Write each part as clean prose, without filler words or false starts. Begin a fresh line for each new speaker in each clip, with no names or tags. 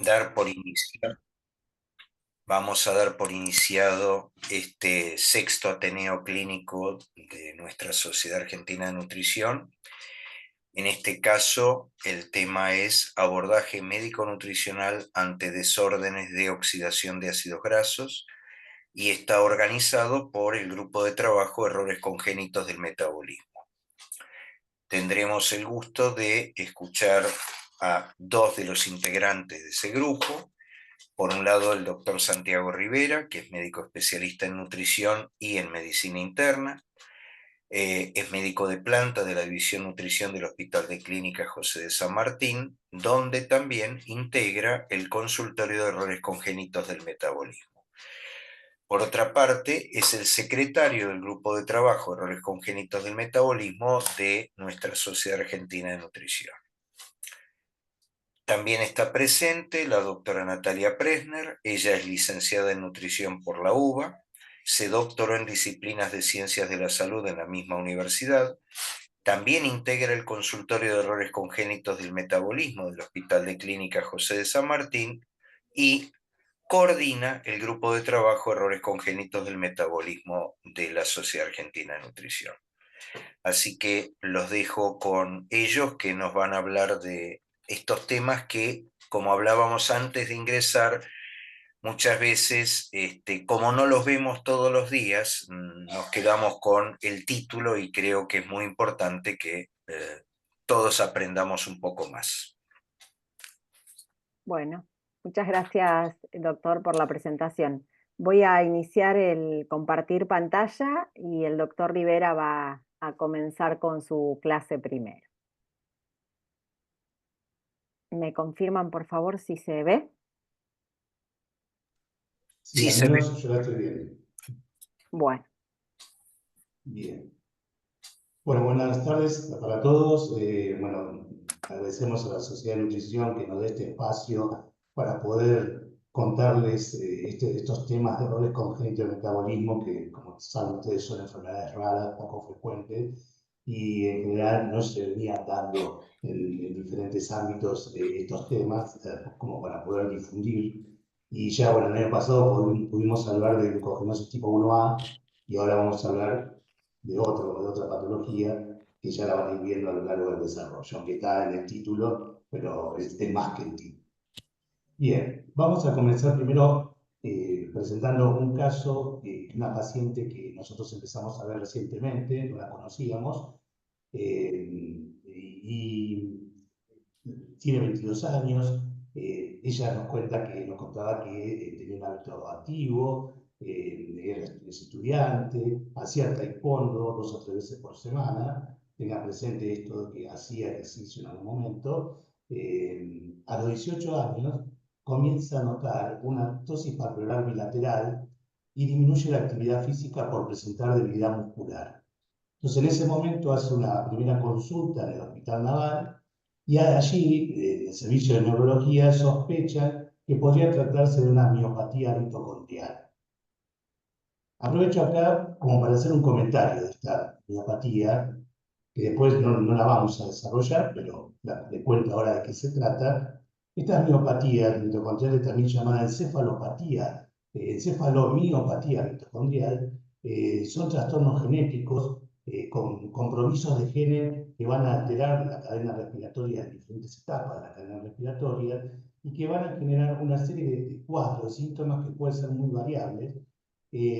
dar por iniciado, vamos a dar por iniciado este sexto Ateneo Clínico de nuestra Sociedad Argentina de Nutrición. En este caso, el tema es abordaje médico-nutricional ante desórdenes de oxidación de ácidos grasos y está organizado por el Grupo de Trabajo Errores Congénitos del Metabolismo. Tendremos el gusto de escuchar a dos de los integrantes de ese grupo. Por un lado, el doctor Santiago Rivera, que es médico especialista en nutrición y en medicina interna. Es médico de planta de la División Nutrición del Hospital de Clínica José de San Martín, donde también integra el consultorio de errores congénitos del metabolismo. Por otra parte, es el secretario del Grupo de Trabajo Errores Congénitos del Metabolismo de nuestra Sociedad Argentina de Nutrición. También está presente la doctora Natalia Presner. Ella es licenciada en nutrición por la UBA, se doctoró en disciplinas de ciencias de la salud en la misma universidad. También integra el consultorio de errores congénitos del metabolismo del Hospital de Clínica José de San Martín y coordina el grupo de trabajo Errores Congénitos del Metabolismo de la Sociedad Argentina de Nutrición. Así que los dejo con ellos, que nos van a hablar de estos temas que, como hablábamos antes de ingresar, muchas veces, como no los vemos todos los días, nos quedamos con el título y creo que es muy importante que todos aprendamos un poco más.
Bueno, muchas gracias, doctor, por la presentación. Voy a iniciar el compartir pantalla y el doctor Rivera va a comenzar con su clase primero. ¿Me confirman, por favor, si se ve?
Sí,
Sí,
al
se ve.
menos yo la estoy viendo.
Bueno,
Bien. Bueno, buenas tardes para todos. Bueno, agradecemos a la Sociedad de Nutrición que nos dé este espacio para poder contarles estos temas de errores congénitos del metabolismo, que como saben ustedes son enfermedades raras, poco frecuentes, y en general no se venían dando en diferentes ámbitos estos temas como para poder difundir. Y ya, bueno, el año pasado pudimos hablar de glucogenosis tipo 1A y ahora vamos a hablar de otra patología que ya la van a ir viendo a lo largo del desarrollo, aunque está en el título, pero es más que el título. Bien, vamos a comenzar primero presentando un caso de una paciente que nosotros empezamos a ver recientemente, no la conocíamos, y tiene 22 años. Ella nos contaba que tenía un hábito activo, es estudiante, hacía taekwondo 2 o 3 veces por semana. Tenga presente esto de que hacía ejercicio en algún momento. A los 18 años comienza a notar una ptosis palpebral bilateral y disminuye la actividad física por presentar debilidad muscular. Entonces, en ese momento hace una primera consulta en el Hospital Naval y allí, el servicio de neurología sospecha que podría tratarse de una miopatía mitocondrial. Aprovecho acá como para hacer un comentario de esta miopatía, que después no la vamos a desarrollar, pero le cuento ahora de qué se trata. Estas miopatías mitocondriales, también llamada encefalopatía, encefalomiopatía mitocondrial, son trastornos genéticos con compromisos de genes que van a alterar la cadena respiratoria en diferentes etapas de la cadena respiratoria y que van a generar una serie de cuadros, de síntomas que pueden ser muy variables.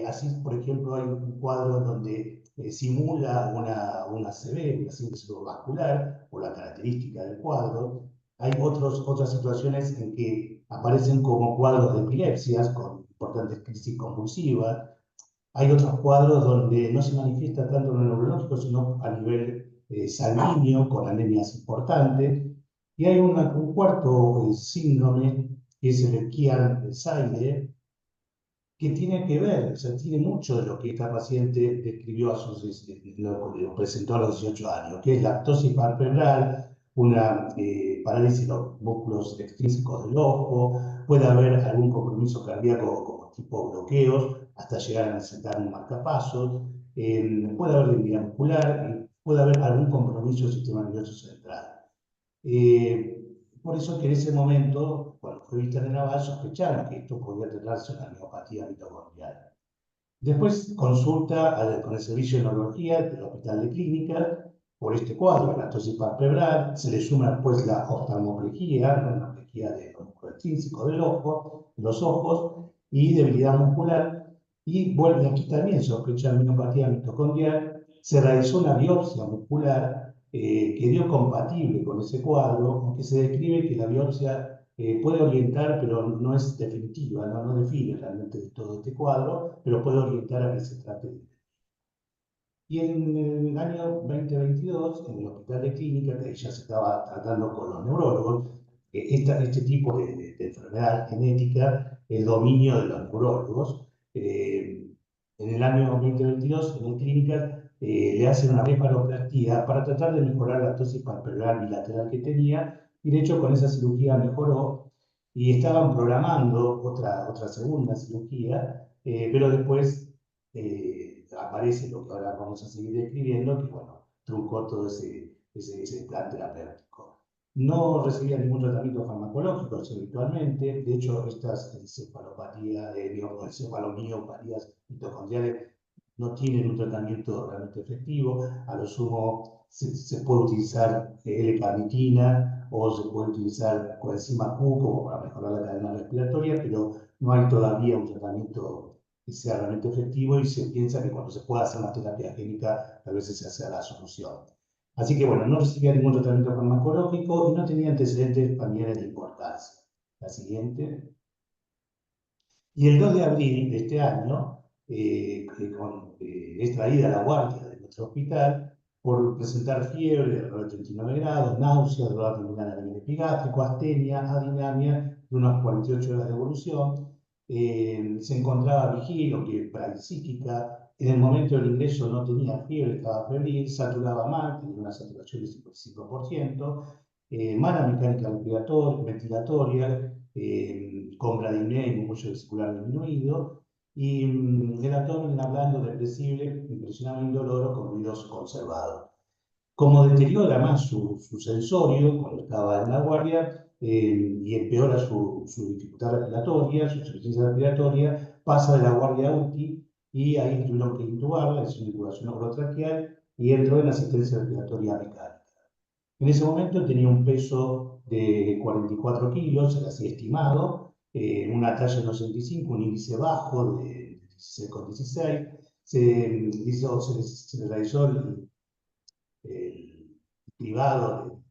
Así, por ejemplo, hay un cuadro donde simula una ACV, una síntesis vascular, por la característica del cuadro. Hay otras situaciones en que aparecen como cuadros de epilepsias con importantes crisis convulsivas. Hay otros cuadros donde no se manifiesta tanto en lo neurológico, sino a nivel sanguíneo, con anemias importantes. Y hay un cuarto síndrome, que es el Kian-Sayre, que tiene que ver, o sea, tiene mucho de lo que esta paciente describió lo presentó a los 18 años, que es la ptosis palpebral, una parálisis de los músculos extrínsecos del ojo, puede haber algún compromiso cardíaco como tipo bloqueos, hasta llegar a necesitar un marcapasos, puede haber debilidad muscular, puede haber algún compromiso del sistema nervioso central. por eso que en ese momento, cuando fue vista de Naval, sospecharon que esto podía tratarse de una miopatía mitocondrial. Después consulta con el servicio de neurología del Hospital de Clínica por este cuadro, la ptosis palpebral, se le suma después la oftalmoplegia, una plejía de los músculos extrínsecos del ojo, los ojos, y debilidad muscular, y vuelve aquí también sospecha de miopatía mitocondrial. Se realizó una biopsia muscular que dio compatible con ese cuadro, aunque se describe que la biopsia puede orientar, pero no es definitiva, no define realmente todo este cuadro, pero puede orientar a que se trate de. Y en el año 2022, en el Hospital de Clínica, que ya se estaba tratando con los neurólogos, este tipo de enfermedad genética, el dominio de los neurólogos. En el año 2022, en el Clínica, le hacen una blefaroplastia para tratar de mejorar la ptosis palpebral bilateral que tenía, y de hecho con esa cirugía mejoró, y estaban programando otra segunda cirugía, pero después aparece lo que ahora vamos a seguir describiendo, que bueno, truncó todo ese plan terapéutico. No recibía ningún tratamiento farmacológico habitualmente. De hecho, estas encefalomiopatías mitocondriales no tienen un tratamiento realmente efectivo. A lo sumo se puede utilizar L-carnitina o se puede utilizar coenzima Q como para mejorar la cadena respiratoria, pero no hay todavía un tratamiento que sea realmente efectivo, y se piensa que cuando se pueda hacer una terapia génica, tal vez esa sea la solución. Así que bueno, no recibía ningún tratamiento farmacológico y no tenía antecedentes familiares de importancia. La siguiente. Y el 2 de abril de este año, es traída a la guardia de nuestro hospital por presentar fiebre de alrededor de 39 grados, náuseas, dolor abdominal a nivel epigástrico, astenia, adinamia de unas 48 horas de evolución. Se encontraba vigilo, que parapsíquica. En el momento del ingreso no tenía fiebre, estaba febril, saturaba mal, tenía una saturación de 55%, mala mecánica ventilatoria, con bradimea y murmullo vesicular disminuido, y el abdomen blando, depresible, impresionable, indoloro, con ruidos conservados. Como deteriora más su sensorio cuando estaba en la guardia, y empeora su dificultad respiratoria, su insuficiencia respiratoria, pasa de la guardia a UTI, y ahí tuvieron que intubarla, es una intubación orotraqueal, y entró en asistencia respiratoria mecánica. En ese momento tenía un peso de 44 kilos, era así estimado, una talla de 1,65, un índice bajo de 16,16. Se realizó el cribado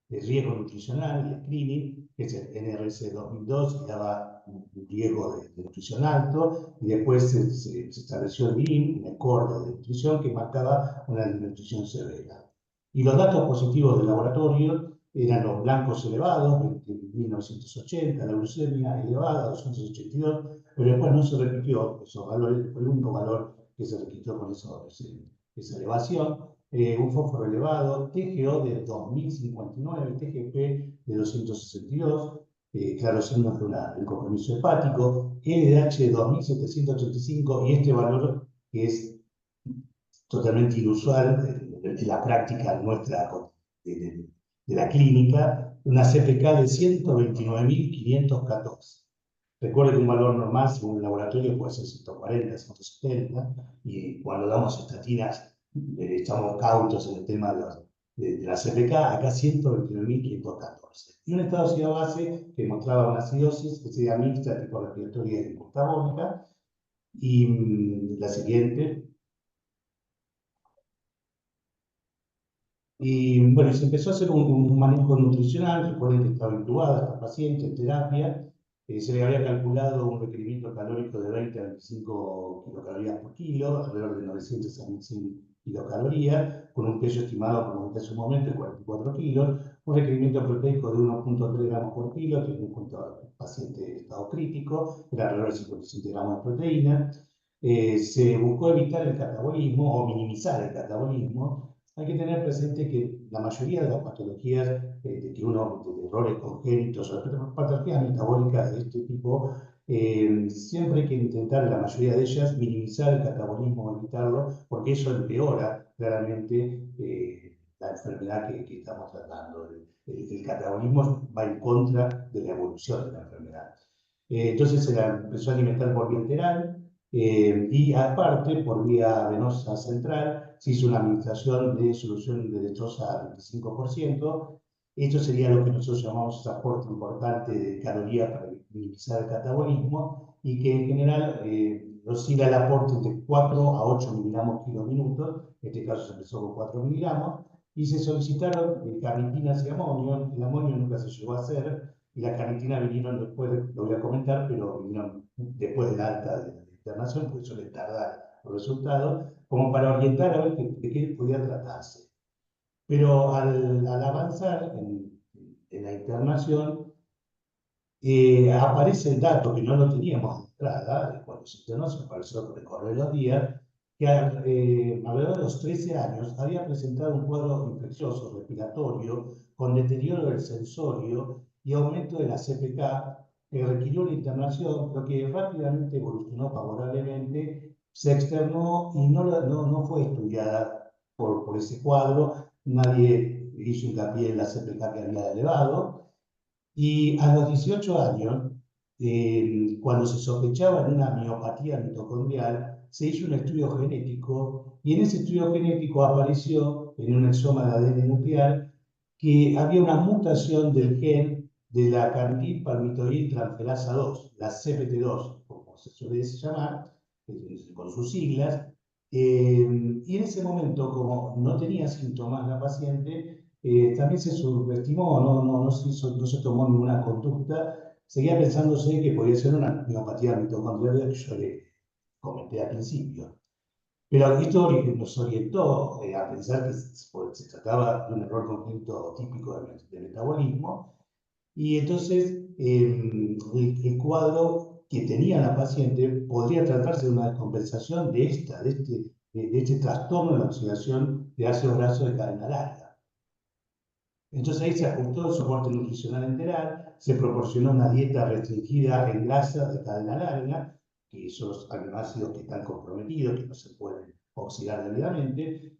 de riesgo nutricional, el screening, que es el NRS 2002, que daba un riesgo de nutrición alto, y después se estableció el BIM, un score de nutrición que marcaba una desnutrición severa. Y los datos positivos del laboratorio eran los blancos elevados, 1980, la glucemia elevada, 282, pero después no se repitió esos valores, fue el único valor que se repitió con esa elevación. Un fósforo elevado, TGO de 2059, TGP de 262, claro, signos de un compromiso hepático, LDH de 2785, y este valor que es totalmente inusual en la práctica nuestra de la clínica, una CPK de 129.514. Recuerde que un valor normal según el laboratorio puede ser 140, 170, y cuando damos estatinas estamos cautos en el tema de la CPK, acá 129.514. Y un estado de acido base que mostraba una acidosis, que sería mixta, tipo respiratoria y metabólica. Y la siguiente. Y bueno, se empezó a hacer un manejo nutricional. Recuerden que estaba intubada esta paciente en terapia. Se le había calculado un requerimiento calórico de 20 a 25 kilocalorías por kilo, alrededor de 900 a 1100 kilocalorías, con un peso estimado, como en su momento, de 44 kilos, un requerimiento proteico de 1,3 gramos por kilo, teniendo en cuenta al paciente en estado crítico, era alrededor de 57 gramos de proteína. Se buscó evitar el catabolismo o minimizar el catabolismo. Hay que tener presente que la mayoría de las patologías de errores congénitos o patologías metabólicas de este tipo, siempre hay que intentar, la mayoría de ellas, minimizar el catabolismo o evitarlo, porque eso empeora claramente la enfermedad que estamos tratando. El catabolismo va en contra de la evolución de la enfermedad. Entonces se la empezó a alimentar por vía enteral y aparte por vía venosa central se hizo una administración de solución de dextrosa al 25%. Esto sería lo que nosotros llamamos aporte importante de calorías para minimizar el catabolismo y que en general oscila el aporte de 4 a 8 miligramos kilo minuto. En este caso se empezó con 4 miligramos y se solicitaron carnitinas y amonio. El amonio nunca se llegó a hacer y la carnitina vinieron después, lo voy a comentar, pero vinieron después del alta de la internación, porque suele tardar los resultados, como para orientar a ver de qué podía tratarse. Pero al avanzar en la internación, aparece el dato que no lo teníamos de entrada, cuando se internó, se apareció con el correr de los días, que alrededor de los 13 años había presentado un cuadro infeccioso respiratorio con deterioro del sensorio y aumento de la CPK, que requirió una internación, pero que rápidamente evolucionó favorablemente, se externó y no fue estudiada por ese cuadro. Nadie hizo hincapié en la CPK que había elevado. Y a los 18 años, cuando se sospechaba de una miopatía mitocondrial, se hizo un estudio genético y en ese estudio genético apareció en un exoma de ADN nuclear que había una mutación del gen de la carnitine-palmitoil-transferasa 2, la CPT2, como se suele llamar, con sus siglas. Y en ese momento, como no tenía síntomas la paciente, también se subestimó, no se tomó ninguna conducta. Seguía pensándose que podía ser una miopatía mitocondrial que yo le comenté al principio. Pero esto nos orientó a pensar que se trataba de un error congénito típico de metabolismo. Y entonces el cuadro que tenía la paciente podría tratarse de una descompensación de este trastorno de la oxidación de ácido graso de cadena larga. Entonces ahí se ajustó el soporte nutricional enteral, se proporcionó una dieta restringida en grasa de cadena larga, que son los aminoácidos que están comprometidos, que no se pueden oxidar debidamente,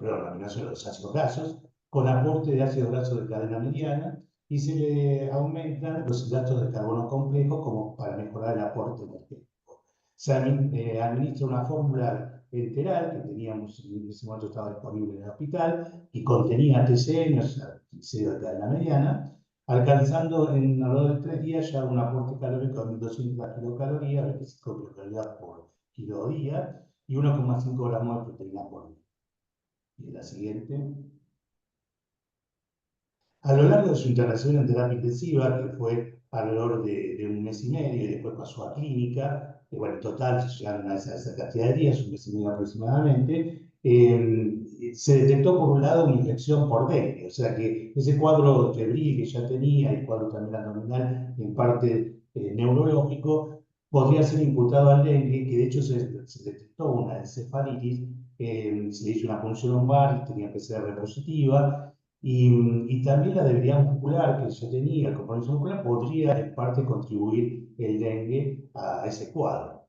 perdón, aminoácidos, los ácidos grasos, con aporte de ácido graso de cadena mediana, y se le aumentan los hidratos de carbono complejos como para mejorar el aporte energético. Se administra una fórmula enteral que teníamos, en ese momento estaba disponible en el hospital, y contenía TCM, o sea, triglicéridos de cadena mediana, alcanzando en alrededor de 3 días ya un aporte calórico de 1.200 kilocalorías, 25 kilocalorías por kilo día, y 1,5 gramos de proteína por día. Y la siguiente. A lo largo de su internación en terapia intensiva, que fue alrededor de 1 mes y medio, y después pasó a clínica, bueno, en total llegaron a esa cantidad de días, 1 mes y medio aproximadamente, se detectó por un lado una infección por dengue, o sea que ese cuadro febril que ya tenía, el cuadro también abdominal, en parte neurológico, podría ser imputado al dengue, que de hecho se detectó una encefalitis, se le hizo una punción lumbar y tenía que ser repositiva. Y también la debilidad muscular que yo tenía, el compromiso muscular, podría en parte contribuir el dengue a ese cuadro.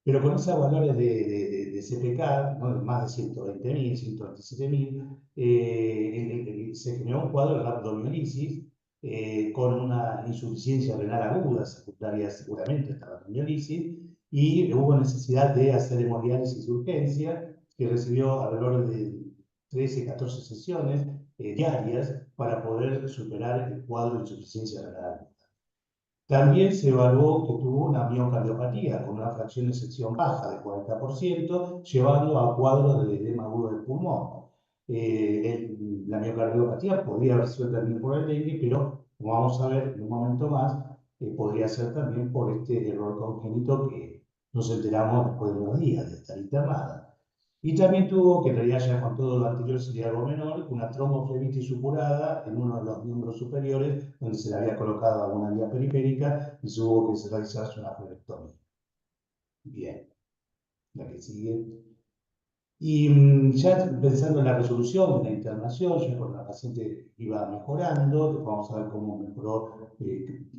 Pero con esos valores de CPK, ¿no? Más de 120.000, 127.000, se generó un cuadro de rhabdomiolisis con una insuficiencia renal aguda, secundaria seguramente a esta rhabdomiolisis, y hubo necesidad de hacer hemodiálisis de urgencia, que recibió alrededor de 13, 14 sesiones diarias para poder superar el cuadro de insuficiencia renal. También se evaluó que tuvo una miocardiopatía con una fracción de sección baja de 40%, llevando a cuadros de edema agudo del pulmón. La miocardiopatía podría haber sido también por el dengue, pero como vamos a ver en un momento más, podría ser también por este error congénito que nos enteramos después de unos días de estar internada. Y también tuvo, que en realidad ya con todo lo anterior sería algo menor, una tromboflebitis supurada en uno de los miembros superiores, donde se le había colocado alguna vía periférica y tuvo que realizarse una flebectomía. Bien, la que sigue. Y ya pensando en la resolución de la internación, ya cuando la paciente iba mejorando, vamos a ver cómo mejoró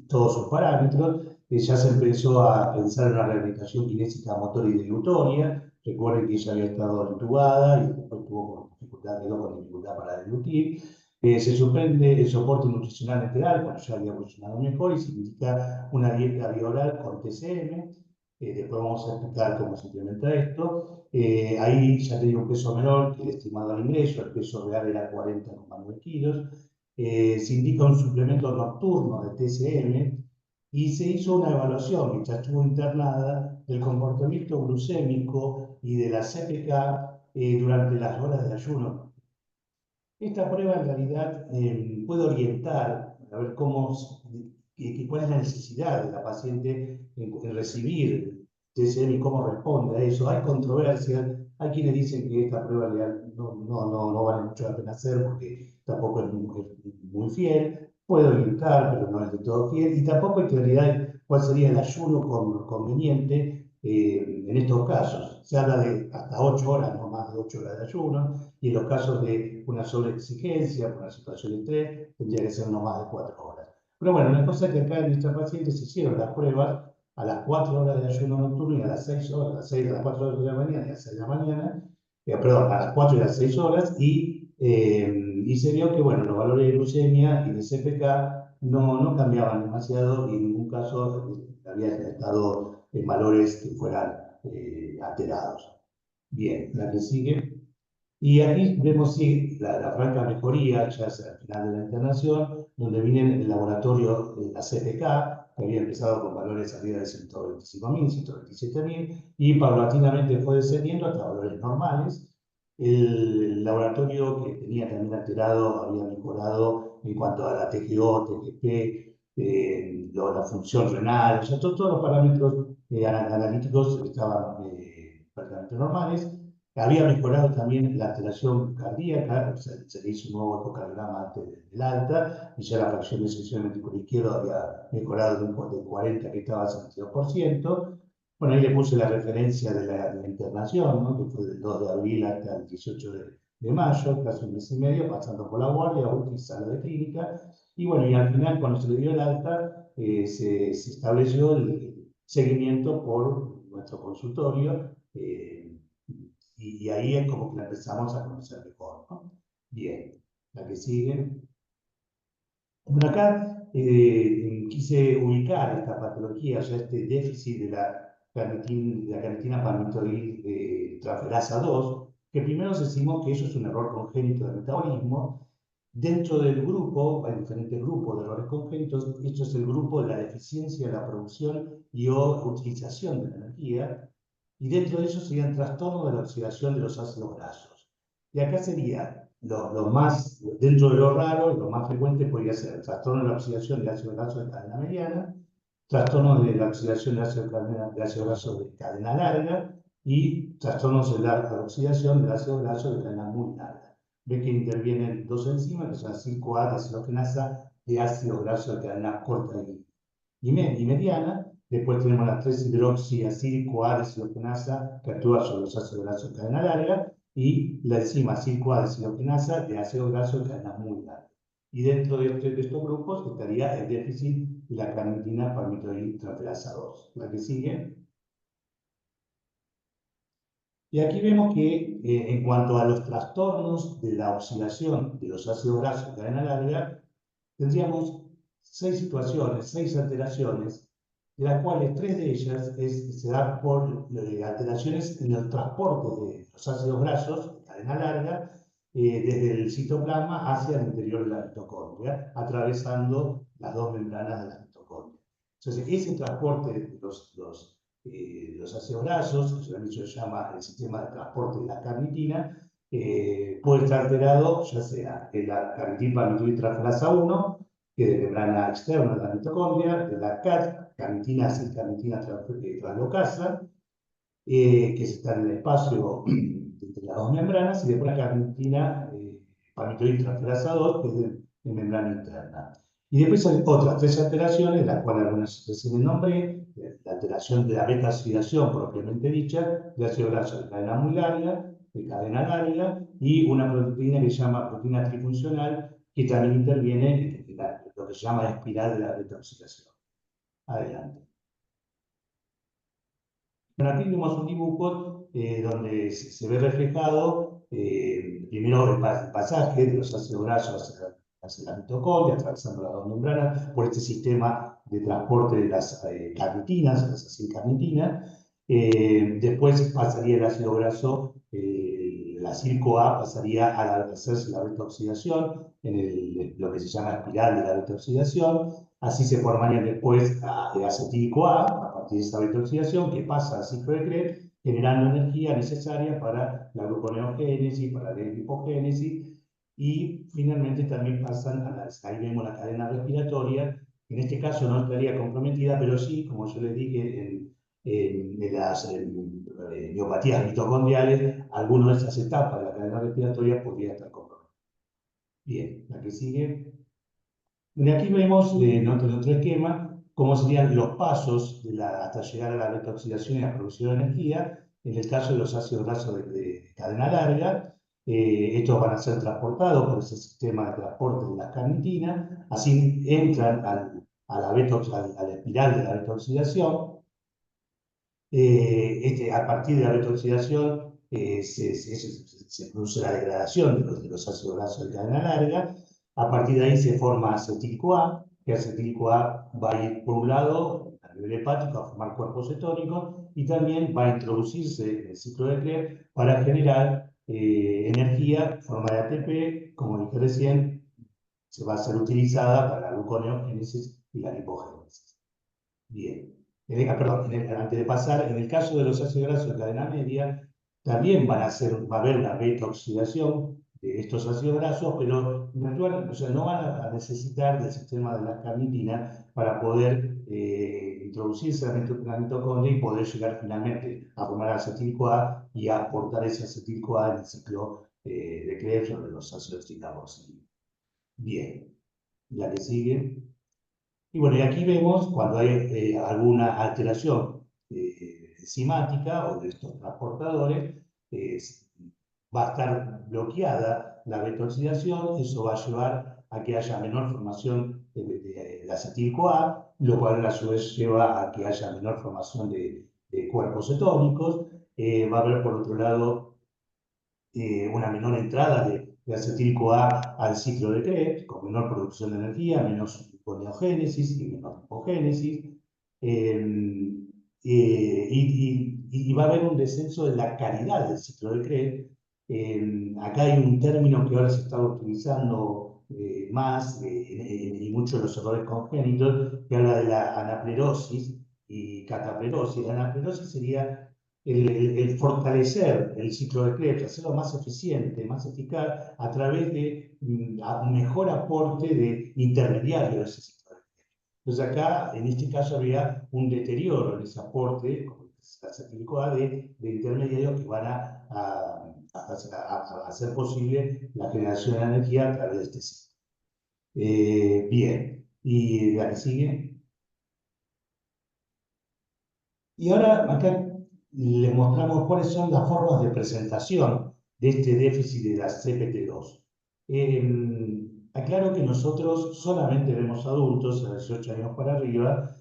todos sus parámetros, ya se empezó a pensar en una rehabilitación kinésica motora y dilutoria. Recuerden que ella había estado intubada y después tuvo dificultades quedó con dificultad para deglutir. Se suspende el soporte nutricional enteral cuando ya había evolucionado mejor y se indica una dieta bioral con TCM. Después vamos a explicar cómo se implementa esto. Ahí ya tenía un peso menor que el estimado al ingreso, el peso real era 40,9 kilos. Se indica un suplemento nocturno de TCM y se hizo una evaluación, mientras estuvo internada, del comportamiento glucémico y de la CPK durante las horas de ayuno. Esta prueba en realidad puede orientar a ver cuál es la necesidad de la paciente en recibir TCM y cómo responde a eso. Hay controversias, hay quienes dicen que esta prueba no vale mucho la pena hacer porque tampoco es muy fiel, puede orientar, pero no es de todo fiel, y tampoco hay claridad de cuál sería el ayuno conveniente en estos casos. Se habla de hasta 8 horas, no más de 8 horas de ayuno, y en los casos de una sobreexigencia por una situación de estrés, tendría que ser no más de 4 horas. Pero bueno, la cosa es que acá en esta paciente se hicieron las pruebas a las 4 horas de ayuno nocturno y a las 6 horas, a las 4 horas de la mañana y a las 6 de la mañana, perdón, a las 4 y a las 6 horas, y se vio que, bueno, los valores de glucemia y de CPK no cambiaban demasiado y en ningún caso había estado en valores que fueran alterados. Bien, la que sigue. Y aquí vemos sí, la franca mejoría, ya hacia el final de la internación, donde viene en el laboratorio la CPK, que había empezado con valores arriba de 125.000, 127.000, y paulatinamente fue descendiendo hasta valores normales. El laboratorio que tenía también alterado había mejorado en cuanto a la TGO, TGP, la función renal, o sea, todos los parámetros analíticos estaban prácticamente normales. Había mejorado también la alteración cardíaca, se le hizo un nuevo ecocardiograma antes del alta, y ya la fracción de sección ventrículo izquierdo había mejorado de 40 que estaba a 72%. Bueno, ahí le puse la referencia de la internación, ¿no? Que fue del 2 de abril hasta el 18 de mayo, casi un mes y medio, pasando por la guardia, UTI, sala de clínica. Y bueno, y al final, cuando se le dio el alta, se estableció el seguimiento por nuestro consultorio. Y ahí es como que la empezamos a conocer mejor, ¿no? Bien, la que sigue. Bueno, acá quise ubicar esta patología, o sea, este déficit de la carnitina palmitoil transferasa 2, que primero decimos que eso es un error congénito del metabolismo. Dentro del grupo, hay diferentes grupos de errores congénitos, esto es el grupo de la deficiencia de la producción y o utilización de la energía, y dentro de eso serían trastornos de la oxidación de los ácidos grasos. Y acá sería lo más, dentro de lo raro, lo más frecuente podría ser trastorno de la oxidación de ácido graso de cadena mediana, trastorno de la oxidación de ácido graso de cadena larga y trastornos de la oxidación del ácido graso de cadena muy larga. Ve que intervienen dos enzimas, que son la 5A deshidrogenasa de ácido graso de cadena corta y mediana. Después tenemos la 3-hidroxiacil-CoA deshidrogenasa que actúa sobre los ácidos grasos de cadena larga y la enzima 5A deshidrogenasa de ácido graso de cadena muy larga. Y dentro de estos grupos estaría el déficit de la carnitina palmitoil transferasa 2. La que sigue. Y aquí vemos que en cuanto a los trastornos de la oxidación de los ácidos grasos de cadena larga, tendríamos 6 situaciones, 6 alteraciones, de las cuales 3 de ellas se dan por alteraciones en el transporte de los ácidos grasos de cadena larga desde el citoplasma hacia el interior de la mitocondria, atravesando las dos membranas de la mitocondria. Entonces, ese transporte de los ácidos grasos, se llama el sistema de transporte de la carnitina, puede estar alterado ya sea en la carnitina palmitoil transferasa 1, que es de membrana externa de la mitocondria, de la CAT, carnitina acetilcarnitina translocasa, que está en el espacio entre las dos membranas, y después la carnitina palmitoil transferasa 2, que es de membrana interna. Y después hay otras 3 alteraciones, las cuales algunas recién nombré, la alteración de la beta-oxidación propiamente dicha, de ácido graso de cadena muy larga, de cadena larga, y una proteína que se llama proteína trifuncional, que también interviene en lo que se llama espiral de la beta-oxidación. Adelante. Bueno, aquí vemos un dibujo donde se ve reflejado primero el pasaje de los ácidos grasos hacia la mitocondria, atravesando las dos membranas, por este sistema de transporte de las carnitinas, las acetilcarnitinas. Después pasaría el ácido graso, la circo-A pasaría a hacerse la beta-oxidación, en lo que se llama espiral de la beta-oxidación. Así se formaría después el acetílico-A, a partir de esa beta-oxidación, que pasa al ciclo de Krebs, generando energía necesaria para la gluconeogénesis, para la lipogénesis, y finalmente también pasan ahí vemos la cadena respiratoria. En este caso no estaría comprometida, pero sí, como yo les dije, en las miopatías mitocondriales, alguna de esas etapas de la cadena respiratoria podría estar comprometida. Bien, la que sigue. Bueno, aquí vemos en otro esquema cómo serían los pasos hasta llegar a la beta-oxidación y la producción de energía. En el caso de los ácidos grasos de cadena larga, estos van a ser transportados por ese sistema de transporte de las carnitinas, así entran a la espiral de la beta-oxidación. A partir de la beta-oxidación se produce la degradación de los ácidos grasos de cadena larga. A partir de ahí se forma acetílico-A, que acetílico-A va a ir por un lado a nivel hepático a formar cuerpos cetónicos y también va a introducirse en el ciclo de Krebs para generar energía en forma de ATP, como dije recién, se va a ser utilizada para la gluconeogénesis y la lipogénesis. Bien. Perdón, antes de pasar, en el caso de los ácidos grasos de cadena media, también va a haber una beta-oxidación de estos ácidos grasos, pero o sea, no van a necesitar del sistema de la carnitina para poder introducirse en la mitocondria y poder llegar finalmente a formar acetil-CoA y a aportar ese acetil-CoA en el ciclo de Krebs de los ácidos tricarboxílicos. Bien, la que sigue. Y bueno, y aquí vemos cuando hay alguna alteración enzimática o de estos transportadores, eh, va a estar bloqueada la beta-oxidación, eso va a llevar a que haya menor formación de acetil-CoA, lo cual a su vez lleva a que haya menor formación de cuerpos cetónicos. Va a haber por otro lado una menor entrada de acetil-CoA al ciclo de Krebs, con menor producción de energía, menos gluconeogénesis y menor lipogénesis. Y va a haber un descenso de la calidad del ciclo de Krebs. Acá hay un término que ahora se está utilizando más, y muchos de los errores congénitos, que habla de la anaplerosis y cataplerosis. La anaplerosis sería el fortalecer el ciclo de Krebs, hacerlo más eficiente, más eficaz, a través de un mejor aporte de intermediarios de ese ciclo de Krebs. Entonces acá, en este caso, había un deterioro en ese aporte, como la acetil-CoA, de intermediarios que van a hacer posible la generación de energía a través de este ciclo. Bien, y la que sigue. Y ahora acá les mostramos cuáles son las formas de presentación de este déficit de la CPT2. Aclaro que nosotros solamente vemos adultos de 18 años para arriba.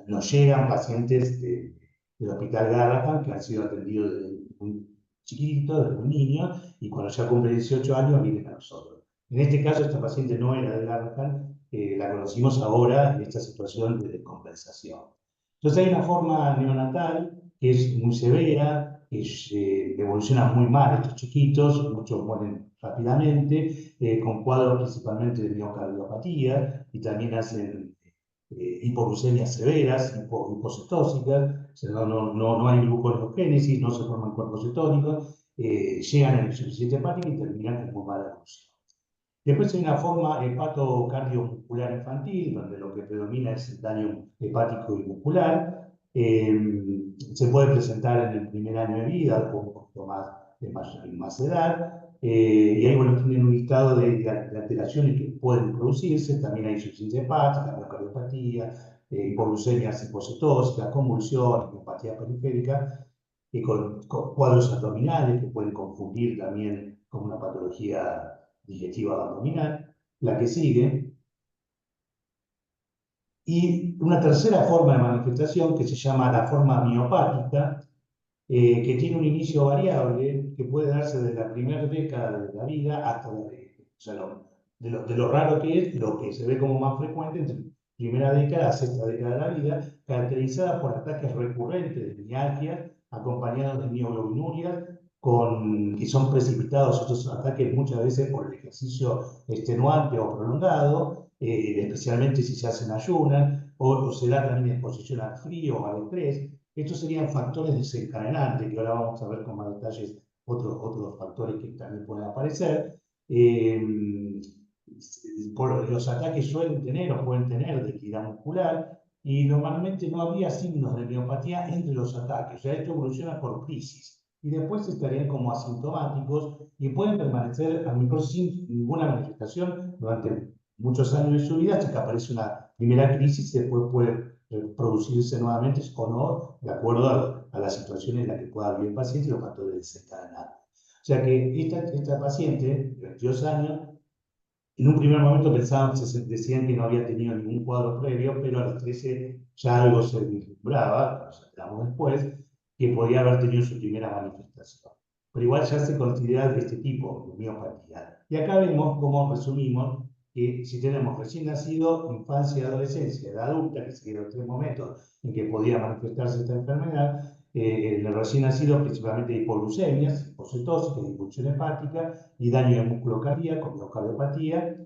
Nos llegan pacientes del Hospital Garrahan que han sido atendidos desde muy chiquito, desde un niño, y cuando ya cumple 18 años vienen a nosotros. En este caso, esta paciente no era de Garrahan, la conocimos ahora en esta situación de descompensación. Entonces hay una forma neonatal que es muy severa, que evoluciona muy mal estos chiquitos, muchos mueren rápidamente, con cuadros principalmente de miocardiopatía, y también hacen hipoglucemias severas, hipocetóxicas, o sea, no hay gluconeogénesis, no se forman cuerpos cetónicos, llegan a la insuficiencia hepática y terminan con muy mala evolución. Después hay una forma hepatocardiomuscular infantil, donde lo que predomina es el daño hepático y muscular. Se puede presentar en el primer año de vida, con un poquito más edad. Y ahí, bueno, tienen un listado de alteraciones que pueden producirse. También hay insuficiencia hepática, miocardiopatía, hipoglucemias hipocetóxicas, convulsiones, neuropatía periférica, y con cuadros abdominales que pueden confundir también con una patología digestiva abdominal. La que sigue. Y una tercera forma de manifestación que se llama la forma miopática, que tiene un inicio variable que puede darse desde la primera década de la vida hasta la vejez. O sea, de lo raro que es, lo que se ve como más frecuente entre primera década a sexta década de la vida, caracterizada por ataques recurrentes de mialgias, acompañados de mioglobinuria, que son precipitados estos ataques muchas veces por el ejercicio extenuante o prolongado, especialmente si se hacen ayunas, o se da también exposición al frío o al estrés. Estos serían factores desencadenantes, que ahora vamos a ver con más detalles otros factores que también pueden aparecer. Los ataques suelen tener o pueden tener debilidad muscular y normalmente no habría signos de miopatía entre los ataques. O sea, esto evoluciona por crisis y después estarían como asintomáticos y pueden permanecer a lo mejor sin ninguna manifestación durante muchos años de su vida hasta que aparece una primera crisis y después puede producirse nuevamente o no, de acuerdo a la situación en la que pueda vivir el paciente y los factores desencadenantes. O sea que esta paciente de 22 años, en un primer momento pensaban, decían que no había tenido ningún cuadro previo, pero a los 13 ya algo se vislumbraba, nos enteramos después, que podía haber tenido su primera manifestación. Pero igual ya se considera de este tipo de miopatía. Y acá vemos cómo resumimos que si tenemos recién nacido, infancia y adolescencia, edad adulta, que serían los tres momentos en que podía manifestarse esta enfermedad, en el recién nacido principalmente hipoglucemias, hipocetosis, que es disfunción hepática, y daño del músculo cardíaco, miocardiopatía.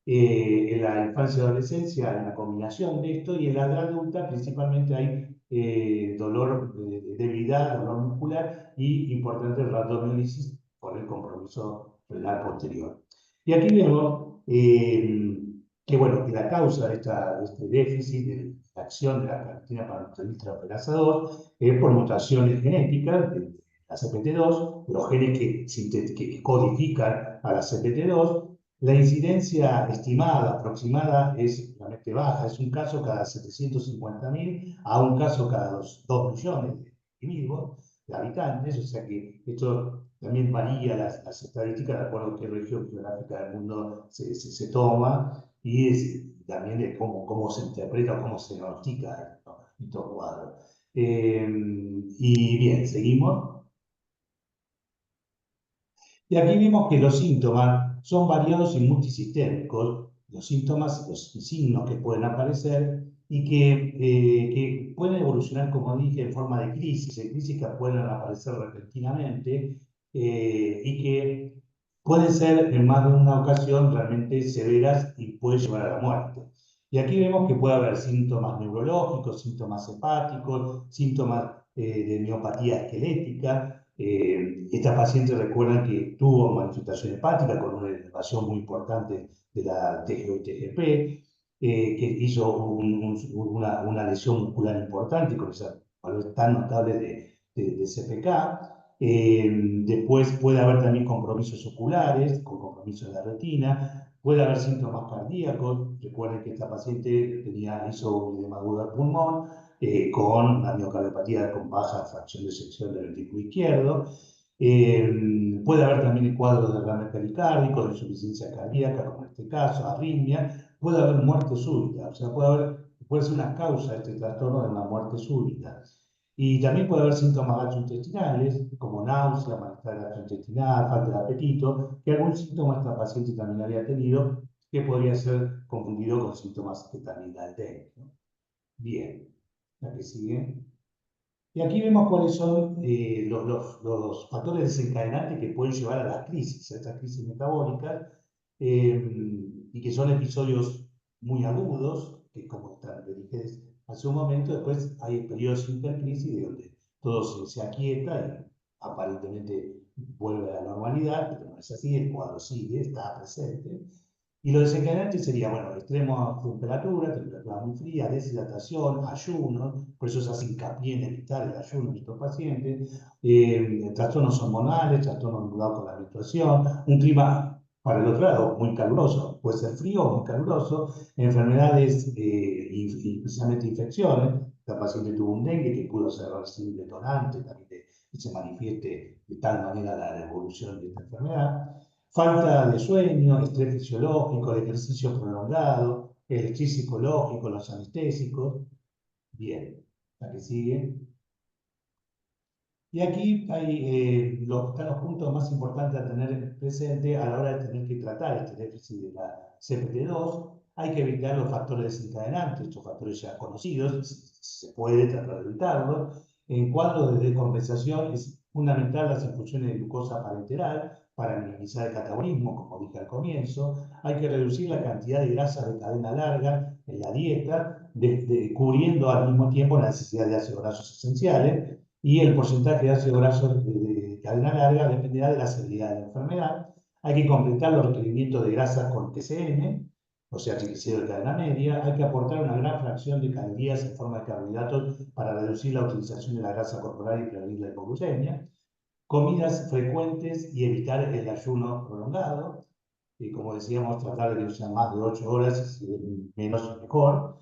En la infancia y adolescencia hay una combinación de esto, y en la edad adulta principalmente hay dolor, debilidad, dolor muscular y, importante, el rhabdomiólisis por el compromiso renal posterior. Y aquí vemos que, bueno, que la causa de este déficit de la acción de la carnitina palmitoyltransferasa 2 es por mutaciones genéticas de la CPT2, los genes que codifican a la CPT2. La incidencia estimada, aproximada, es realmente baja, es un caso cada 750.000 a un caso cada 2 millones de individuos, de habitantes, o sea que esto también varía las estadísticas de acuerdo a qué región geográfica del mundo se toma y también de cómo se interpreta o cómo se diagnostica estos cuadros. Y bien, seguimos. Y aquí vimos que los síntomas son variados y multisistémicos, los síntomas, los signos que pueden aparecer y que pueden evolucionar, como dije, en forma de crisis que pueden aparecer repentinamente y que pueden ser en más de una ocasión realmente severas y pueden llevar a la muerte. Y aquí vemos que puede haber síntomas neurológicos, síntomas hepáticos, síntomas de miopatía esquelética. Esta paciente recuerda que tuvo manifestación hepática con una elevación muy importante de la TGO y TGP, que hizo una lesión muscular importante con esa valor tan notable de CPK. Después puede haber también compromisos oculares, con compromisos de la retina, puede haber síntomas cardíacos. Recuerden que esta paciente hizo un edema agudo del pulmón, con una miocardiopatía con baja fracción de sección del ventrículo izquierdo. Puede haber también cuadros de derrame pericárdico, de insuficiencia cardíaca, como en este caso, arritmia. Puede haber muerte súbita, o sea, puede ser una causa de este trastorno de una muerte súbita. Y también puede haber síntomas gastrointestinales, como náusea, malestar gastrointestinal, falta de apetito, que algún síntoma esta paciente también había tenido, que podría ser confundido con síntomas que también da el dengue, ¿no? Bien, la que sigue. Y aquí vemos cuáles son los factores desencadenantes que pueden llevar a las crisis, a estas crisis metabólicas, y que son episodios muy agudos, que como le dije hace un momento, después hay periodos intercrisis donde todo se aquieta y aparentemente vuelve a la normalidad, pero no es así, el cuadro sigue, está presente. Y lo desencadenante sería, bueno, extremos temperatura muy fría, deshidratación, ayuno, por eso se hace hincapié en evitar el ayuno en estos pacientes, trastornos hormonales, trastornos vinculados con la menstruación, un clima, para el otro lado, muy caluroso, puede ser frío o muy caluroso, enfermedades, especialmente infecciones. Esta paciente tuvo un dengue que pudo ser sin detonante, también que se manifieste de tal manera la evolución de esta enfermedad. Falta de sueño, estrés fisiológico, de ejercicio prolongado, el estrés psicológico, los anestésicos. Bien, la que sigue. Y aquí están los puntos más importantes a tener presente a la hora de tener que tratar este déficit de la CPT2. Hay que evitar los factores desencadenantes, estos factores ya conocidos, si se puede tratar de evitarlos. En cuadros de descompensación es fundamental las infusiones de glucosa parenteral para minimizar el catabolismo, como dije al comienzo. Hay que reducir la cantidad de grasas de cadena larga en la dieta, cubriendo al mismo tiempo la necesidad de ácidos grasos esenciales, y el porcentaje de ácido graso de cadena larga dependerá de la severidad de la enfermedad. Hay que completar los requerimientos de grasas con TCM, o sea, triglicéridos de cadena media. Hay que aportar una gran fracción de calorías en forma de carbohidratos para reducir la utilización de la grasa corporal y prevenir la hipoglucemia. Comidas frecuentes y evitar el ayuno prolongado. Y como decíamos, tratar de que no sean más de 8 horas, menos mejor.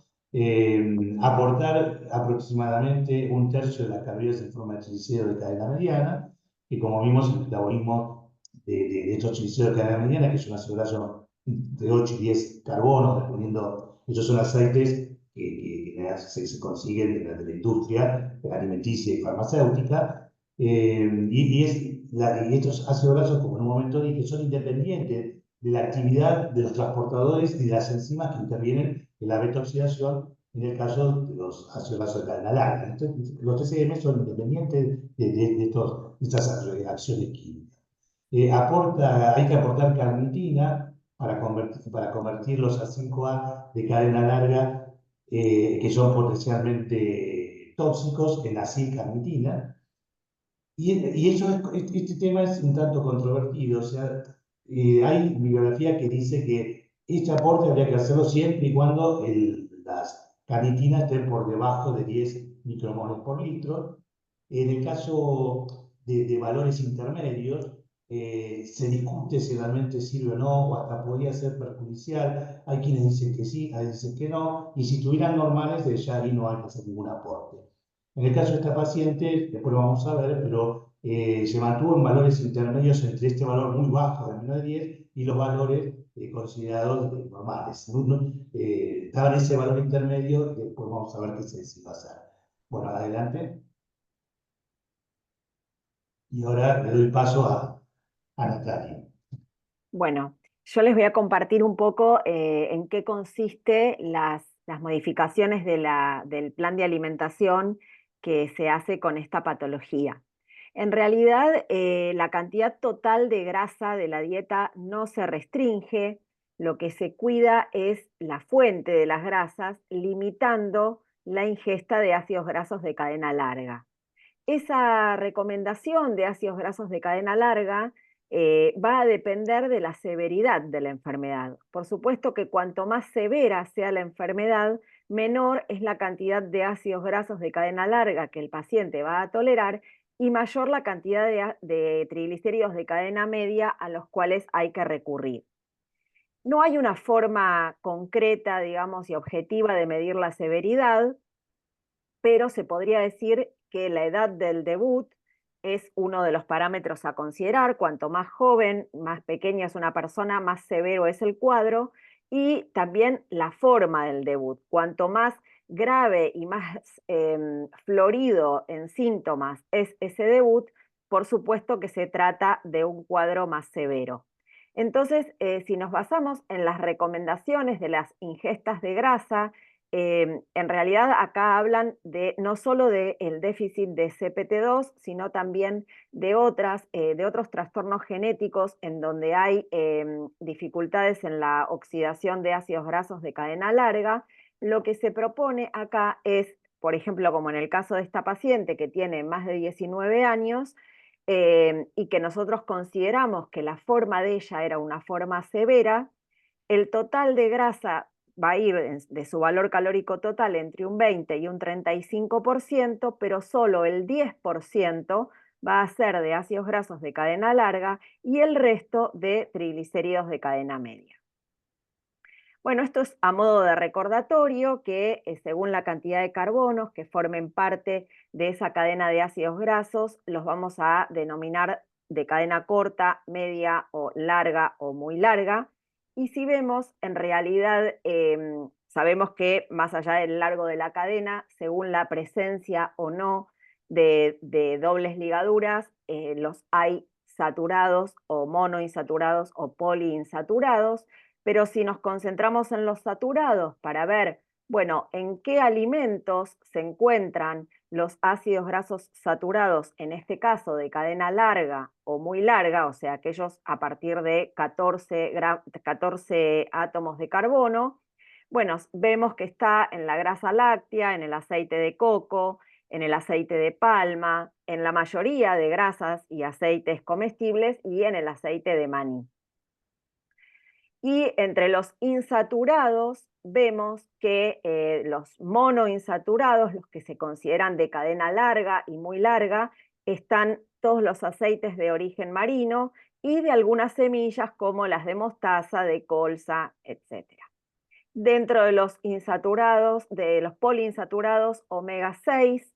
Aportar aproximadamente 1/3 de las calorías en forma de triglicéridos de cadena mediana, y como vimos, el metabolismo de estos triglicéridos de cadena mediana, que son ácidos grasos de 8 y 10 carbonos, dependiendo, esos son aceites que se consiguen de la industria alimenticia y farmacéutica, y estos ácidos grasos, como en un momento dije, son independientes de la actividad de los transportadores y de las enzimas que intervienen en la beta-oxidación en el caso de los ácidos grasos de cadena larga. Entonces, los TCM son independientes de estas acciones químicas. Hay que aportar carnitina para convertir los A5A de cadena larga, que son potencialmente tóxicos, en acilcarnitina. Este tema es un tanto controvertido. O sea, hay bibliografía que dice que este aporte habría que hacerlo siempre y cuando las carnitinas estén por debajo de 10 micromoles por litro. En el caso de valores intermedios, se discute si realmente sirve o no, o hasta podría ser perjudicial. Hay quienes dicen que sí, hay dicen que no, y si estuvieran normales, ya ahí no hay que hacer ningún aporte. En el caso de esta paciente, después lo vamos a ver, pero se mantuvo en valores intermedios entre este valor muy bajo de menos de 10 y los valores considerados normales. Estaba en ese valor intermedio, y después vamos a ver qué se pasa. Bueno, adelante. Y ahora le doy paso a Natalia.
Bueno, yo les voy a compartir un poco en qué consiste las modificaciones del plan de alimentación que se hace con esta patología. En realidad, la cantidad total de grasa de la dieta no se restringe, lo que se cuida es la fuente de las grasas, limitando la ingesta de ácidos grasos de cadena larga. Esa recomendación de ácidos grasos de cadena larga va a depender de la severidad de la enfermedad. Por supuesto que cuanto más severa sea la enfermedad, menor es la cantidad de ácidos grasos de cadena larga que el paciente va a tolerar y mayor la cantidad de triglicéridos de cadena media a los cuales hay que recurrir. No hay una forma concreta, digamos, y objetiva de medir la severidad, pero se podría decir que la edad del debut es uno de los parámetros a considerar. Cuanto más joven, más pequeña es una persona, más severo es el cuadro, y también la forma del debut. Cuanto más grave y más florido en síntomas es ese debut, por supuesto que se trata de un cuadro más severo. Entonces, si nos basamos en las recomendaciones de las ingestas de grasa, en realidad acá hablan no solo del déficit de CPT2, sino también de otros trastornos genéticos en donde hay dificultades en la oxidación de ácidos grasos de cadena larga. Lo que se propone acá es, por ejemplo, como en el caso de esta paciente que tiene más de 19 años, y que nosotros consideramos que la forma de ella era una forma severa, el total de grasa va a ir de su valor calórico total entre un 20 y un 35%, pero solo el 10% va a ser de ácidos grasos de cadena larga y el resto de triglicéridos de cadena media. Bueno, esto es a modo de recordatorio que según la cantidad de carbonos que formen parte de esa cadena de ácidos grasos, los vamos a denominar de cadena corta, media o larga o muy larga. Y si vemos, en realidad sabemos que más allá del largo de la cadena, según la presencia o no de dobles ligaduras, los hay saturados o monoinsaturados o poliinsaturados, pero si nos concentramos en los saturados para ver, bueno, en qué alimentos se encuentran los ácidos grasos saturados, en este caso de cadena larga o muy larga, o sea, aquellos a partir de 14 átomos de carbono, bueno, vemos que está en la grasa láctea, en el aceite de coco, en el aceite de palma, en la mayoría de grasas y aceites comestibles y en el aceite de maní. Y entre los insaturados vemos que los monoinsaturados, los que se consideran de cadena larga y muy larga, están todos los aceites de origen marino y de algunas semillas como las de mostaza, de colza, etc. Dentro de los insaturados, de los poliinsaturados omega 6,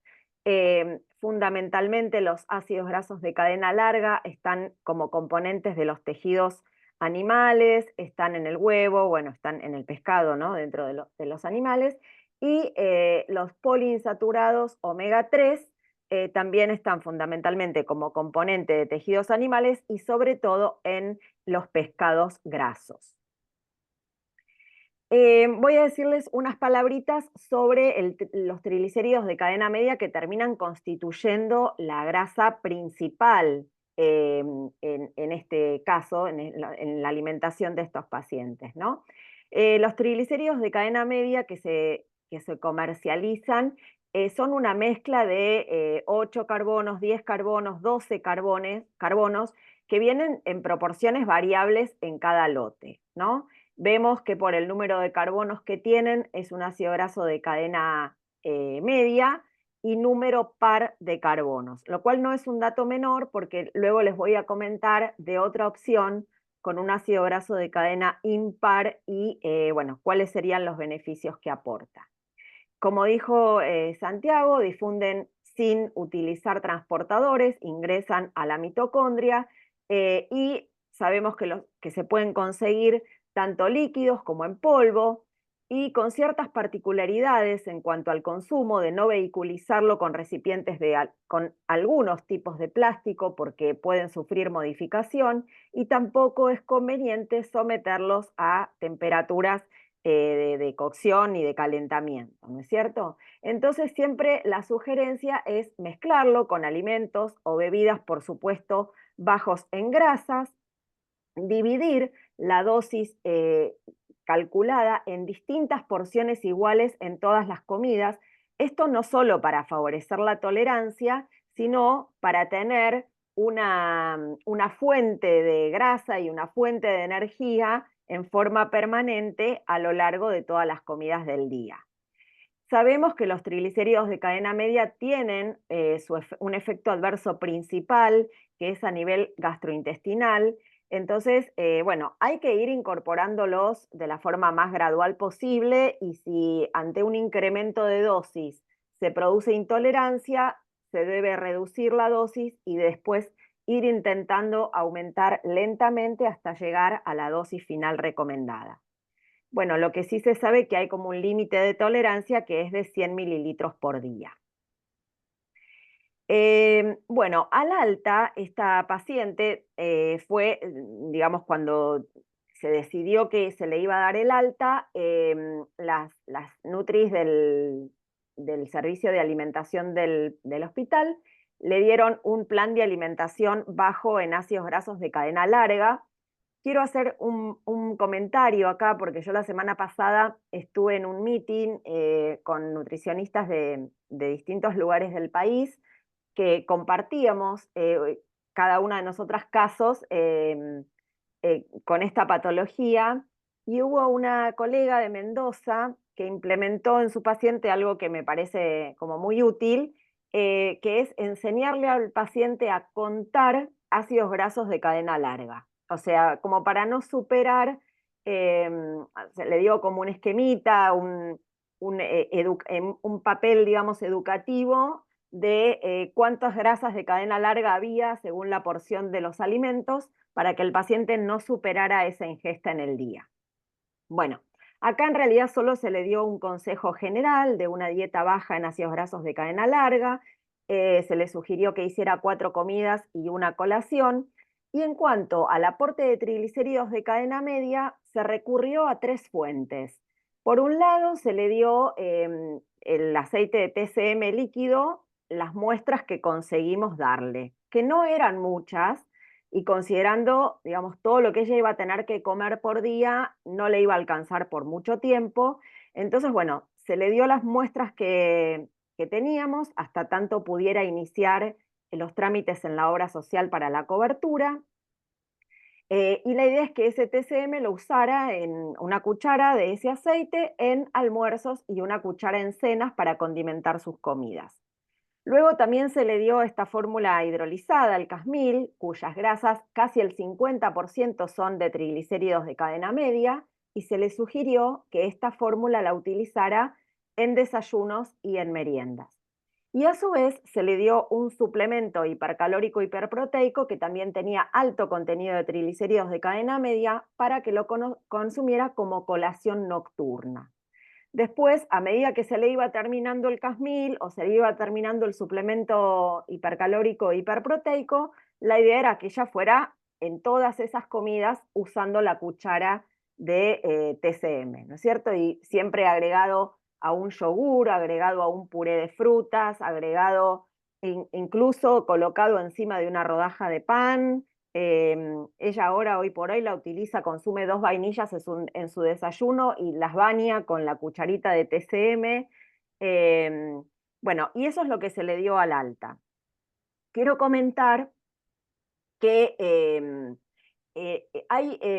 fundamentalmente los ácidos grasos de cadena larga están como componentes de los tejidos animales, están en el huevo, bueno, están en el pescado, ¿no? Dentro de los animales, y los poliinsaturados omega 3 también están fundamentalmente como componente de tejidos animales y sobre todo en los pescados grasos. Voy a decirles unas palabritas sobre los triglicéridos de cadena media que terminan constituyendo la grasa principal en este caso, en la alimentación de estos pacientes, ¿no? Los triglicéridos de cadena media que se comercializan son una mezcla de 8 carbonos, 10 carbonos, 12 carbonos que vienen en proporciones variables en cada lote, ¿no? Vemos que por el número de carbonos que tienen es un ácido graso de cadena media y número par de carbonos, lo cual no es un dato menor porque luego les voy a comentar de otra opción con un ácido graso de cadena impar y, bueno, cuáles serían los beneficios que aporta. Como dijo Santiago, difunden sin utilizar transportadores, ingresan a la mitocondria y sabemos que se pueden conseguir tanto líquidos como en polvo, y con ciertas particularidades en cuanto al consumo, de no vehiculizarlo con recipientes con algunos tipos de plástico porque pueden sufrir modificación, y tampoco es conveniente someterlos a temperaturas de cocción y de calentamiento, ¿no es cierto? Entonces siempre la sugerencia es mezclarlo con alimentos o bebidas, por supuesto, bajos en grasas, dividir la dosis calculada en distintas porciones iguales en todas las comidas. Esto no solo para favorecer la tolerancia, sino para tener una fuente de grasa y una fuente de energía en forma permanente a lo largo de todas las comidas del día. Sabemos que los triglicéridos de cadena media tienen un efecto adverso principal, que es a nivel gastrointestinal. Entonces, bueno, hay que ir incorporándolos de la forma más gradual posible, y si ante un incremento de dosis se produce intolerancia, se debe reducir la dosis y después ir intentando aumentar lentamente hasta llegar a la dosis final recomendada. Bueno, lo que sí se sabe que hay como un límite de tolerancia que es de 100 mililitros por día. Bueno, al alta, esta paciente fue, digamos, cuando se decidió que se le iba a dar el alta, las nutris del servicio de alimentación del hospital le dieron un plan de alimentación bajo en ácidos grasos de cadena larga. Quiero hacer un comentario acá porque yo la semana pasada estuve en un meeting con nutricionistas de distintos lugares del país que compartíamos cada una de nosotras casos con esta patología, y hubo una colega de Mendoza que implementó en su paciente algo que me parece como muy útil, que es enseñarle al paciente a contar ácidos grasos de cadena larga. O sea, como para no superar, le digo como un esquemita, un papel, digamos, educativo de cuántas grasas de cadena larga había según la porción de los alimentos para que el paciente no superara esa ingesta en el día. Bueno, Acá en realidad solo se le dio un consejo general de una dieta baja en ácidos grasos de cadena larga, se le sugirió que hiciera 4 comidas y una colación, y en cuanto al aporte de triglicéridos de cadena media, se recurrió a 3 fuentes. Por un lado, se le dio el aceite de TCM líquido, las muestras que conseguimos darle, que no eran muchas, y considerando, digamos, todo lo que ella iba a tener que comer por día, no le iba a alcanzar por mucho tiempo. Entonces, bueno, se le dio las muestras que teníamos hasta tanto pudiera iniciar los trámites en la obra social para la cobertura. Y la idea es que ese TCM lo usara en una cuchara de ese aceite en almuerzos y una cuchara en cenas para condimentar sus comidas. Luego también se le dio esta fórmula hidrolizada, el Casmil, cuyas grasas casi el 50% son de triglicéridos de cadena media, y se le sugirió que esta fórmula la utilizara en desayunos y en meriendas. Y a su vez se le dio un suplemento hipercalórico hiperproteico que también tenía alto contenido de triglicéridos de cadena media para que lo consumiera como colación nocturna. Después, a medida que se le iba terminando el Casmil o se le iba terminando el suplemento hipercalórico hiperproteico, la idea era que ella fuera en todas esas comidas usando la cuchara de TCM, ¿no es cierto? Y siempre agregado a un yogur, agregado a un puré de frutas, agregado incluso colocado encima de una rodaja de pan. Ella ahora, hoy por hoy, la utiliza, consume 2 vainillas en su desayuno y las baña con la cucharita de TCM. Bueno, y eso es lo que se le dio al alta. Quiero comentar que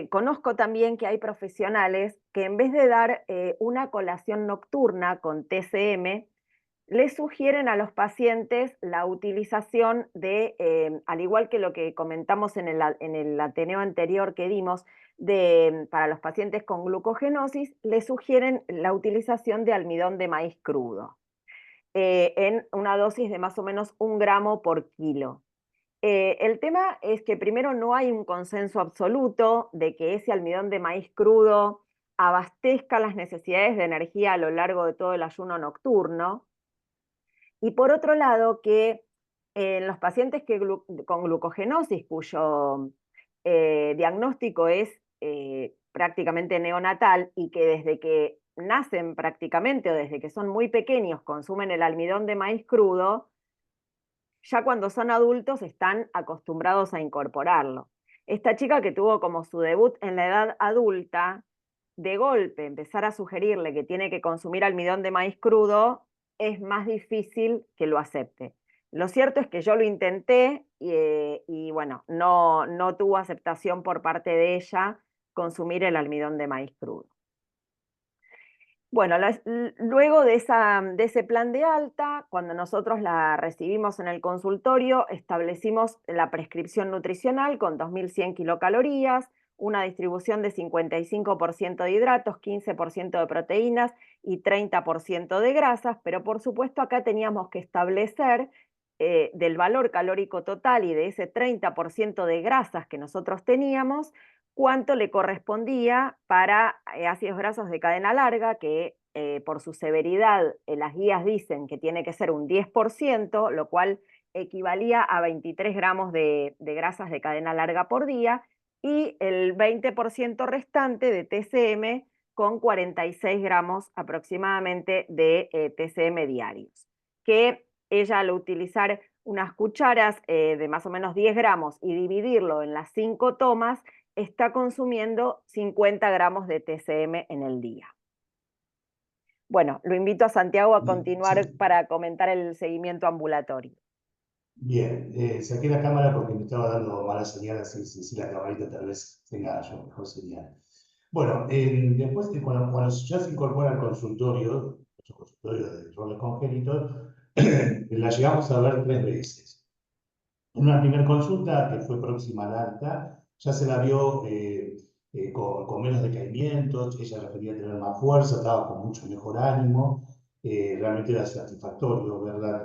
conozco también que hay profesionales que en vez de dar una colación nocturna con TCM, le sugieren a los pacientes la utilización de, al igual que lo que comentamos en el Ateneo anterior que dimos, para los pacientes con glucogenosis, le sugieren la utilización de almidón de maíz crudo, en una dosis de más o menos 1 gramo por kilo. El tema es que primero no hay un consenso absoluto de que ese almidón de maíz crudo abastezca las necesidades de energía a lo largo de todo el ayuno nocturno. Y por otro lado, que en los pacientes con glucogenosis, cuyo diagnóstico es prácticamente neonatal y que desde que nacen prácticamente o desde que son muy pequeños consumen el almidón de maíz crudo, ya cuando son adultos están acostumbrados a incorporarlo. Esta chica que tuvo como su debut en la edad adulta, de golpe empezar a sugerirle que tiene que consumir almidón de maíz crudo, es más difícil que lo acepte. Lo cierto es que yo lo intenté y bueno, no tuvo aceptación por parte de ella consumir el almidón de maíz crudo. Bueno, luego de ese plan de alta, cuando nosotros la recibimos en el consultorio, establecimos la prescripción nutricional con 2.100 kilocalorías, una distribución de 55% de hidratos, 15% de proteínas y 30% de grasas, pero por supuesto acá teníamos que establecer del valor calórico total y de ese 30% de grasas que nosotros teníamos, cuánto le correspondía para ácidos grasos de cadena larga, que por su severidad las guías dicen que tiene que ser un 10%, lo cual equivalía a 23 gramos de grasas de cadena larga por día, y el 20% restante de TCM con 46 gramos aproximadamente de TCM diarios, que ella al utilizar unas cucharas de más o menos 10 gramos y dividirlo en las 5 tomas, está consumiendo 50 gramos de TCM en el día. Bueno, lo invito a Santiago a continuar
Sí.
para comentar el seguimiento ambulatorio.
Bien, saqué la cámara porque me estaba dando mala señal, así si la camarita tal vez tenga yo mejor señal. Bueno, después cuando ya se incorpora al consultorio, nuestro consultorio de roles congénitos, la llegamos a ver 3 veces. En una primera consulta, que fue próxima al alta, ya se la vio con menos decaimientos, ella refería tener más fuerza, estaba con mucho mejor ánimo, realmente era satisfactorio verla,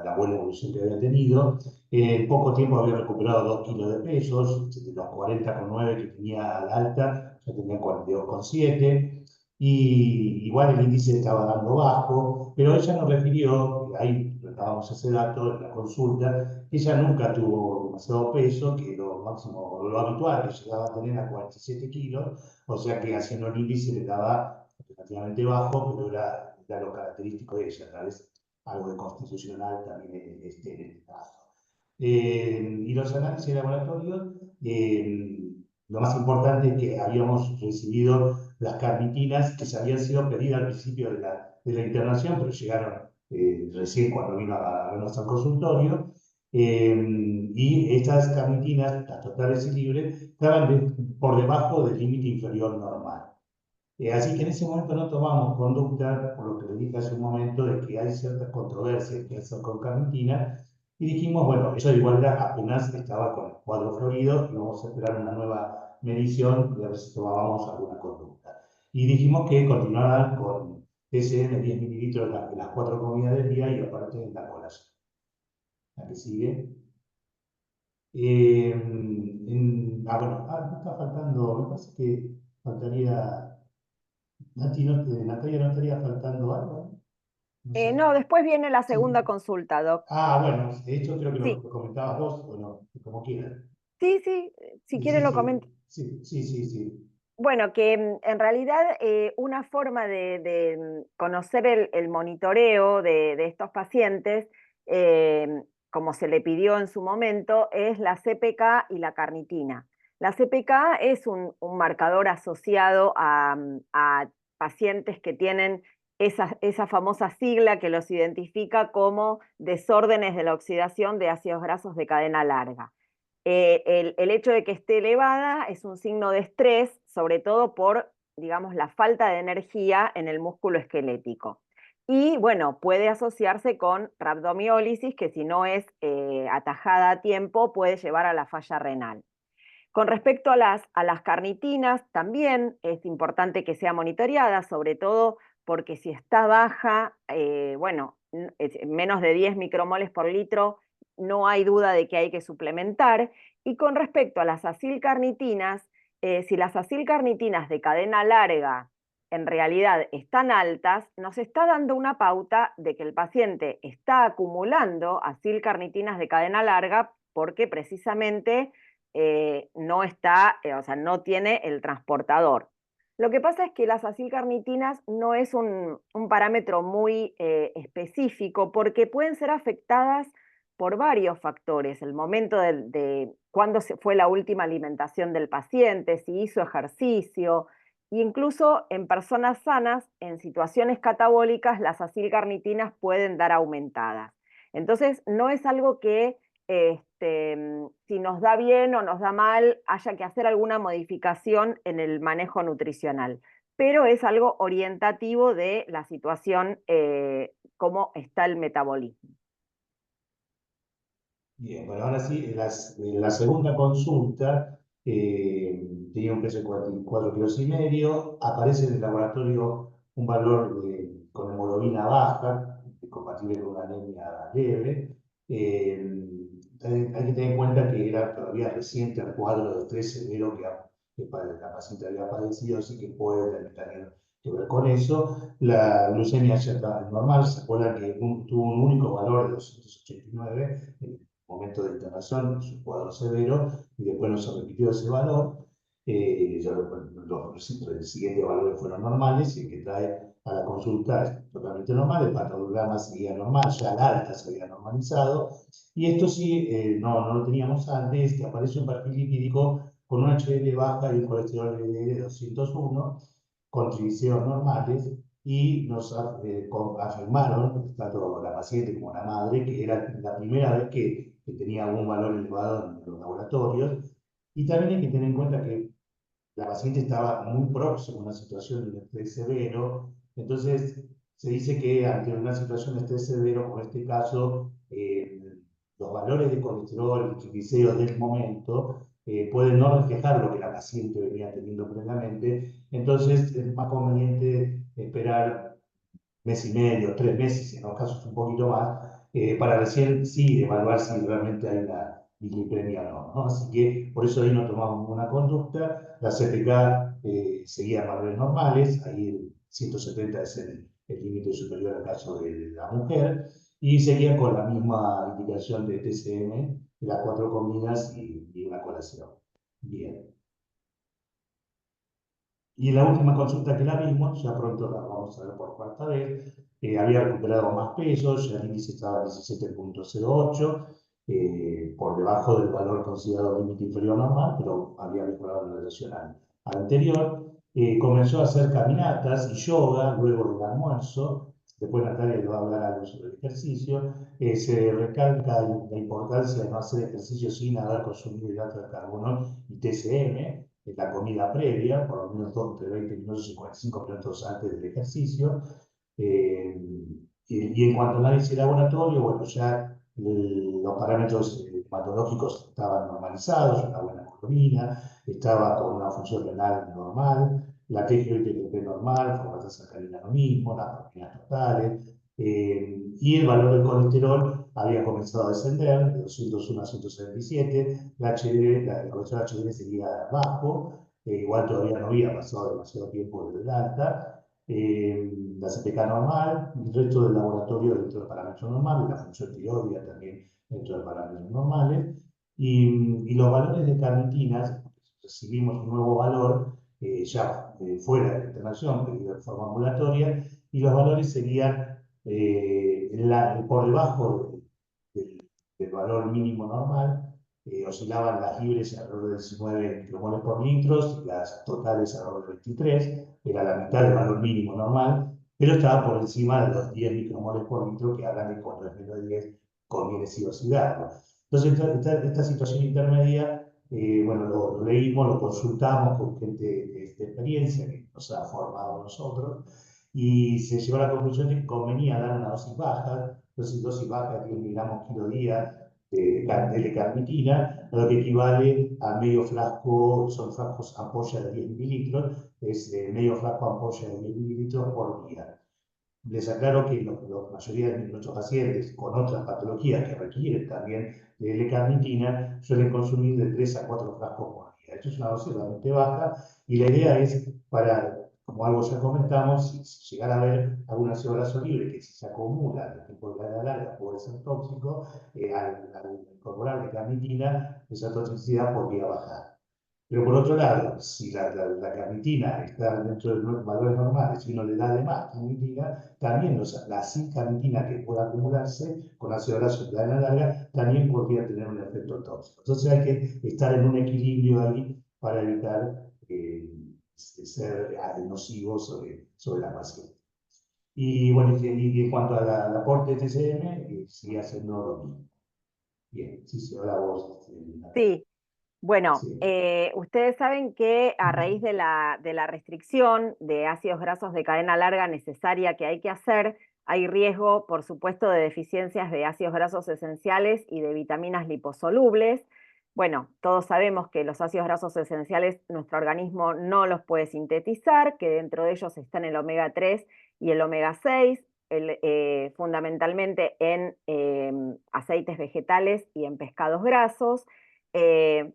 la buena evolución que había tenido. En poco tiempo había recuperado 2 kilos de pesos, de los 40,9 que tenía al alta, ya tenía 42,7. y igual el índice estaba dando bajo, pero ella nos refirió, que ahí retomamos ese dato en la consulta, que ella nunca tuvo demasiado peso, que lo máximo, lo habitual que llegaba a tener a 47 kilos, o sea que haciendo el índice le daba relativamente bajo, pero era lo característico de ella, tal vez algo de constitucional también en este caso. Y los análisis de laboratorio, lo más importante es que habíamos recibido las carnitinas que se habían sido pedidas al principio de la internación, pero llegaron recién cuando vino a vernos al consultorio. Y estas carnitinas, las totales y libres, estaban por debajo del límite inferior normal. Así que en ese momento no tomamos conducta, por lo que le dije hace un momento, de que hay ciertas controversias que hacer con carnitina, y dijimos, bueno, eso igual era apenas estaba con el cuadro florido, y vamos a esperar una nueva medición y a ver si tomábamos alguna conducta. Y dijimos que continuaran con TCM 10 mililitros en las 4 comidas del día y aparte en la colación. La que sigue. Bueno, me está faltando, me parece que faltaría. Natalia, ¿no estaría faltando algo? No sé.
No, después viene la segunda
Sí.
consulta, Doc.
Bueno, de hecho creo que lo
Sí,
comentabas vos, o no, como quieras.
sí, sí, si
Sí,
quiere
sí,
lo
sí,
comento.
sí, sí, sí, sí.
Bueno, que en realidad una forma conocer el monitoreo de estos pacientes, como se le pidió en su momento, es la CPK y la carnitina. La CPK es un marcador asociado a pacientes que tienen esa famosa sigla que los identifica como desórdenes de la oxidación de ácidos grasos de cadena larga. El hecho de que esté elevada es un signo de estrés, sobre todo por, digamos, la falta de energía en el músculo esquelético. Y bueno, puede asociarse con rhabdomiólisis, que si no es atajada a tiempo, puede llevar a la falla renal. Con respecto a las carnitinas, también es importante que sea monitoreada, sobre todo porque si está baja, bueno, menos de 10 micromoles por litro, no hay duda de que hay que suplementar. Y con respecto a las acilcarnitinas, si las acilcarnitinas de cadena larga en realidad están altas, nos está dando una pauta de que el paciente está acumulando acilcarnitinas de cadena larga porque precisamente no está, o sea, no tiene el transportador. Lo que pasa es que las acilcarnitinas no es un parámetro muy específico porque pueden ser afectadas por varios factores. El momento de cuándo fue la última alimentación del paciente, si hizo ejercicio, e incluso en personas sanas, en situaciones catabólicas, las acilcarnitinas pueden dar aumentadas. Entonces, no es algo que si nos da bien o nos da mal, haya que hacer alguna modificación en el manejo nutricional. Pero es algo orientativo de la situación, cómo está el metabolismo.
Bien, bueno, ahora sí, en la segunda consulta tenía un peso de 44 kilos y medio, aparece en el laboratorio un valor con hemoglobina baja, compatible con una anemia leve. Hay que tener en cuenta que era todavía reciente el cuadro de estrés severo que la paciente había padecido, así que puede tener que ver con eso. La glucemia ya estaba normal, se acuerdan que tuvo un único valor de 289 momento de internación, es un cuadro severo, y después no se repitió ese valor. Los siguientes valores fueron normales y el que trae a la consulta es totalmente normal, el patograma seguía normal, ya el alta se había normalizado, y esto sí, no lo teníamos antes, que aparece un perfil lipídico con un HDL baja y un colesterol LDL de 201, con triglicéridos normales, y nos afirmaron, tanto la paciente como la madre, que era la primera vez que tenía algún valor elevado en los laboratorios. Y también hay que tener en cuenta que la paciente estaba muy próxima a una situación de estrés severo, entonces se dice que ante una situación de estrés severo, como en este caso, los valores de colesterol y triglicéridos del momento pueden no reflejar lo que la paciente venía teniendo previamente, entonces es más conveniente esperar mes y medio, 3 meses, en los casos un poquito más, para recién sí evaluar si realmente hay una dislipemia o no, ¿no? Así que por eso ahí no tomamos ninguna conducta. La CPK seguían valores normales, ahí el 170 es el límite superior al caso de la mujer, y seguían con la misma indicación de TCM, de las 4 comidas y una colación. Bien. Y en la última consulta que la vimos, ya pronto la vamos a ver por cuarta vez, había recuperado más peso, ya el índice estaba en 17,08, por debajo del valor considerado límite inferior normal, pero había mejorado en relación al anterior. Comenzó a hacer caminatas y yoga luego del almuerzo. Después Natalia le va a hablar algo sobre el ejercicio. Se recalca la importancia de no hacer ejercicio sin haber consumido hidratos de carbono y TCM en la comida previa, por lo menos entre 20 minutos y 45 minutos antes del ejercicio. Eh, y en cuanto al análisis laboratorio, bueno, ya los parámetros patológicos estaban normalizados, una buena hemoglobina, estaba con una función renal normal, la TGO-TGP normal, formata sacarina lo mismo, las proteínas totales, y el valor del colesterol había comenzado a descender de 201 a 177, el colesterol HDL seguía bajo, igual todavía no había pasado demasiado tiempo desde el alta, la CPK normal, el resto del laboratorio dentro de parámetros normales, la función tiroidea también dentro de parámetros normales, y los valores de carnitinas, recibimos un nuevo valor ya fuera de la internación, pedido de forma ambulatoria, y los valores serían por debajo del valor mínimo normal, oscilaban las libres alrededor de 19 micromoles por litro y las totales alrededor de 23, era la mitad del valor mínimo normal, pero estaba por encima de los 10 micromoles por litro que hablan de cuando es menos de 10 conviene sí oscilarlo. Entonces, esta situación intermedia, bueno, lo leímos, lo consultamos con gente de experiencia que nos ha formado a nosotros, y se llegó a la conclusión de que convenía dar una dosis baja, dosis baja de 10 miligramos kilo día de carnitina, lo que equivale a medio frasco, son frascos ampolla de 10 mililitros, es medio frasco ampolla de 10 mililitros por día. Les aclaro que la mayoría de nuestros pacientes con otras patologías que requieren también de L-carnitina suelen consumir de 3 a 4 frascos por día. Esto es una dosis realmente baja y la idea es para, como algo ya comentamos, si llegar a ver alguna ácido graso libre que si se acumula en el tiempo de la larga puede ser tóxico, al incorporar L-carnitina esa toxicidad podría bajar. Pero por otro lado, si la carnitina está dentro de los valores normales y uno le da además carnitina, también la sin-carnitina que pueda acumularse con ácido graso en la larga también podría tener un efecto tóxico. Entonces hay que estar en un equilibrio ahí para evitar ser nocivo sobre la paciente. Y bueno, y en cuanto al aporte de TCM, sigue haciendo lo mismo. Bien, sí, ahora vos.
Sí. Bueno,
Sí.
ustedes saben que a raíz de la restricción de ácidos grasos de cadena larga necesaria que hay que hacer, hay riesgo, por supuesto, de deficiencias de ácidos grasos esenciales y de vitaminas liposolubles. Bueno, todos sabemos que los ácidos grasos esenciales nuestro organismo no los puede sintetizar, que dentro de ellos están el omega 3 y el omega 6, fundamentalmente en aceites vegetales y en pescados grasos.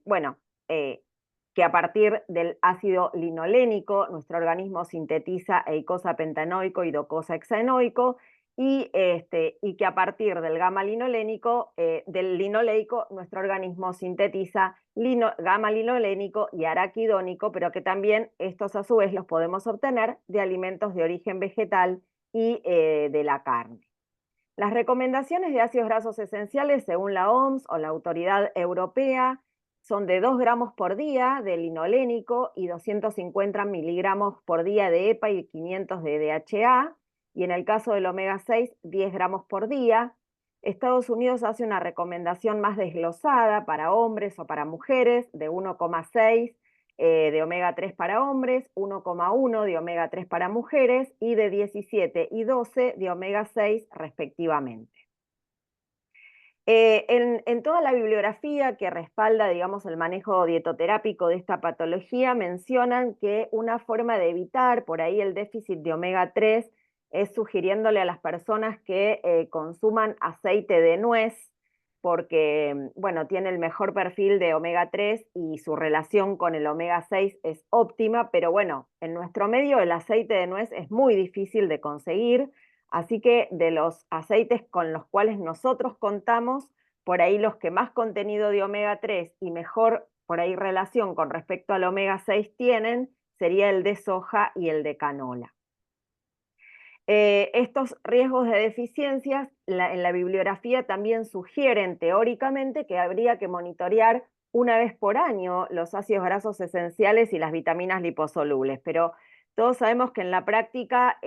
Bueno, que a partir del ácido linolénico nuestro organismo sintetiza eicosa pentanoico y docosa hexaenoico y que a partir del gamma linolénico, del linoleico, nuestro organismo sintetiza gamma linolénico y araquidónico, pero que también estos a su vez los podemos obtener de alimentos de origen vegetal y de la carne. Las recomendaciones de ácidos grasos esenciales, según la OMS o la Autoridad Europea, son de 2 gramos por día de linolénico y 250 miligramos por día de EPA y 500 de DHA, y en el caso del omega 6, 10 gramos por día. Estados Unidos hace una recomendación más desglosada para hombres o para mujeres de 1,6 de omega 3 para hombres, 1,1 de omega 3 para mujeres y de 17 y 12 de omega 6 respectivamente. En toda la bibliografía que respalda, digamos, el manejo dietoterápico de esta patología, mencionan que una forma de evitar por ahí el déficit de omega 3 es sugiriéndole a las personas que consuman aceite de nuez, porque, bueno, tiene el mejor perfil de omega 3 y su relación con el omega 6 es óptima, pero bueno, en nuestro medio el aceite de nuez es muy difícil de conseguir, así que de los aceites con los cuales nosotros contamos, por ahí los que más contenido de omega 3 y mejor por ahí relación con respecto al omega 6 tienen, sería el de soja y el de canola. Estos riesgos de deficiencias en la bibliografía también sugieren teóricamente que habría que monitorear una vez por año los ácidos grasos esenciales y las vitaminas liposolubles, pero todos sabemos que en la práctica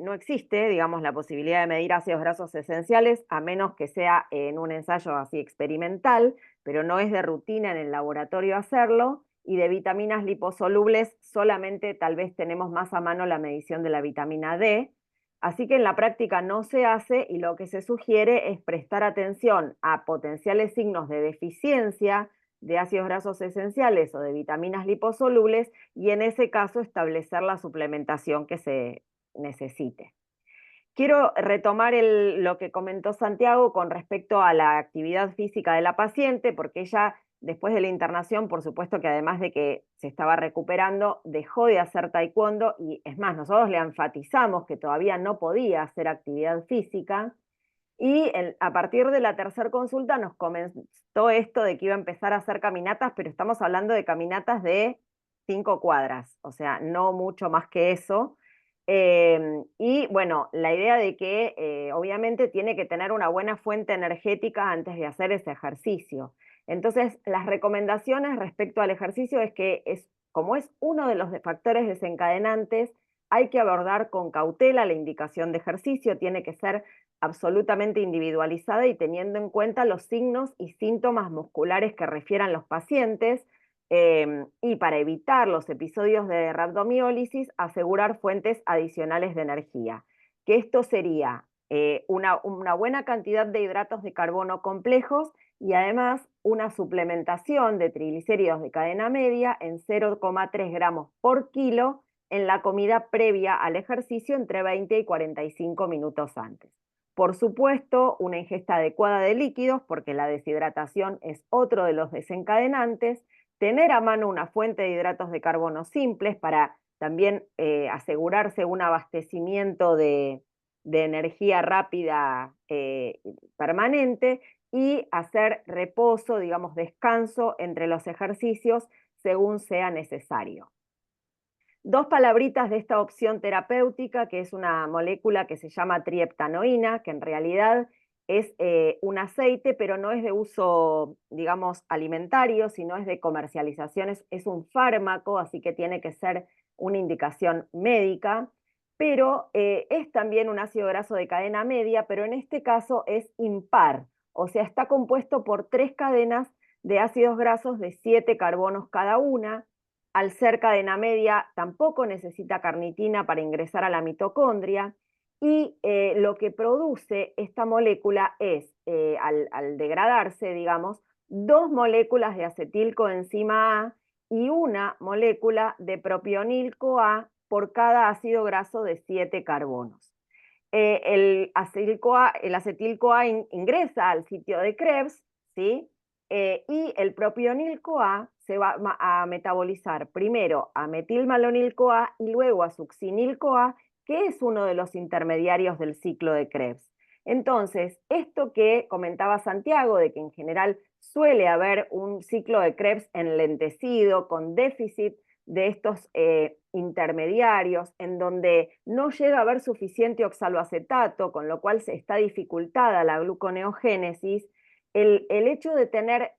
no existe, digamos, la posibilidad de medir ácidos grasos esenciales, a menos que sea en un ensayo así experimental, pero no es de rutina en el laboratorio hacerlo, y de vitaminas liposolubles solamente tal vez tenemos más a mano la medición de la vitamina D. Así que en la práctica no se hace y lo que se sugiere es prestar atención a potenciales signos de deficiencia de ácidos grasos esenciales o de vitaminas liposolubles y en ese caso establecer la suplementación que se necesite. Quiero retomar lo que comentó Santiago con respecto a la actividad física de la paciente, porque ella, después de la internación, por supuesto que además de que se estaba recuperando, dejó de hacer taekwondo y es más, nosotros le enfatizamos que todavía no podía hacer actividad física y a partir de la tercera consulta nos comentó esto de que iba a empezar a hacer caminatas, pero estamos hablando de caminatas de 5 cuadras, o sea, no mucho más que eso. Y bueno, la idea de que obviamente tiene que tener una buena fuente energética antes de hacer ese ejercicio. Entonces, las recomendaciones respecto al ejercicio es que como es uno de los factores desencadenantes, hay que abordar con cautela la indicación de ejercicio, tiene que ser absolutamente individualizada y teniendo en cuenta los signos y síntomas musculares que refieran los pacientes, y para evitar los episodios de rhabdomiólisis, asegurar fuentes adicionales de energía, que esto sería una buena cantidad de hidratos de carbono complejos y además una suplementación de triglicéridos de cadena media en 0,3 gramos por kilo en la comida previa al ejercicio entre 20 y 45 minutos antes. Por supuesto, una ingesta adecuada de líquidos, porque la deshidratación es otro de los desencadenantes, tener a mano una fuente de hidratos de carbono simples para también asegurarse un abastecimiento de energía rápida permanente y hacer reposo, digamos, descanso entre los ejercicios según sea necesario. Dos palabritas de esta opción terapéutica, que es una molécula que se llama trieptanoína, que en realidad es un aceite, pero no es de uso, digamos, alimentario, sino es de comercialización, es un fármaco, así que tiene que ser una indicación médica, pero es también un ácido graso de cadena media, pero en este caso es impar, o sea, está compuesto por 3 cadenas de ácidos grasos de 7 carbonos cada una. Al ser cadena media tampoco necesita carnitina para ingresar a la mitocondria y lo que produce esta molécula es, al degradarse, digamos, 2 moléculas de acetilcoenzima A y una molécula de propionil-CoA por cada ácido graso de 7 carbonos. El acetil-CoA ingresa al sitio de Krebs, ¿sí? Y el propionil-CoA se va a metabolizar primero a metilmalonil-CoA y luego a succinil-CoA, que es uno de los intermediarios del ciclo de Krebs. Entonces, esto que comentaba Santiago, de que en general suele haber un ciclo de Krebs enlentecido, con déficit de estos intermediarios, en donde no llega a haber suficiente oxaloacetato, con lo cual se está dificultada la gluconeogénesis, el hecho de tener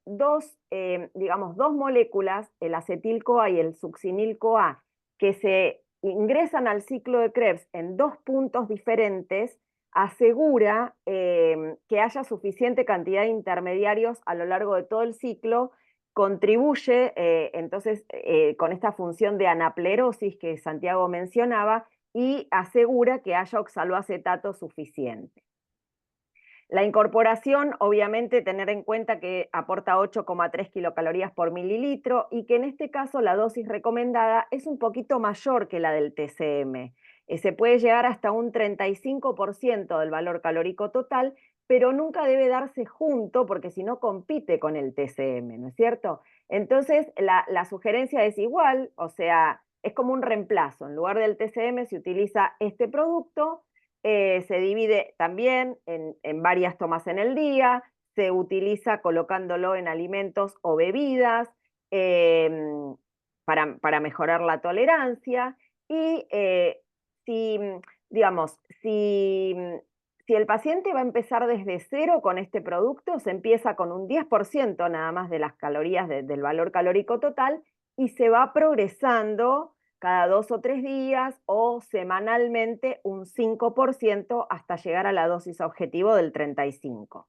digamos, dos moléculas, el acetil-CoA y el succinil-CoA, que se ingresan al ciclo de Krebs en 2 puntos diferentes, asegura que haya suficiente cantidad de intermediarios a lo largo de todo el ciclo, contribuye entonces con esta función de anaplerosis que Santiago mencionaba y asegura que haya oxaloacetato suficiente. La incorporación, obviamente, tener en cuenta que aporta 8,3 kilocalorías por mililitro y que en este caso la dosis recomendada es un poquito mayor que la del TCM. Se puede llegar hasta un 35% del valor calórico total, pero nunca debe darse junto porque si no compite con el TCM, ¿no es cierto? Entonces, la sugerencia es igual, o sea, es como un reemplazo. En lugar del TCM se utiliza este producto, se divide también en varias tomas en el día, se utiliza colocándolo en alimentos o bebidas para mejorar la tolerancia y si, digamos, si el paciente va a empezar desde cero con este producto, se empieza con un 10% nada más de las calorías del valor calórico total y se va progresando cada 2 o 3 días o semanalmente un 5% hasta llegar a la dosis objetivo del 35.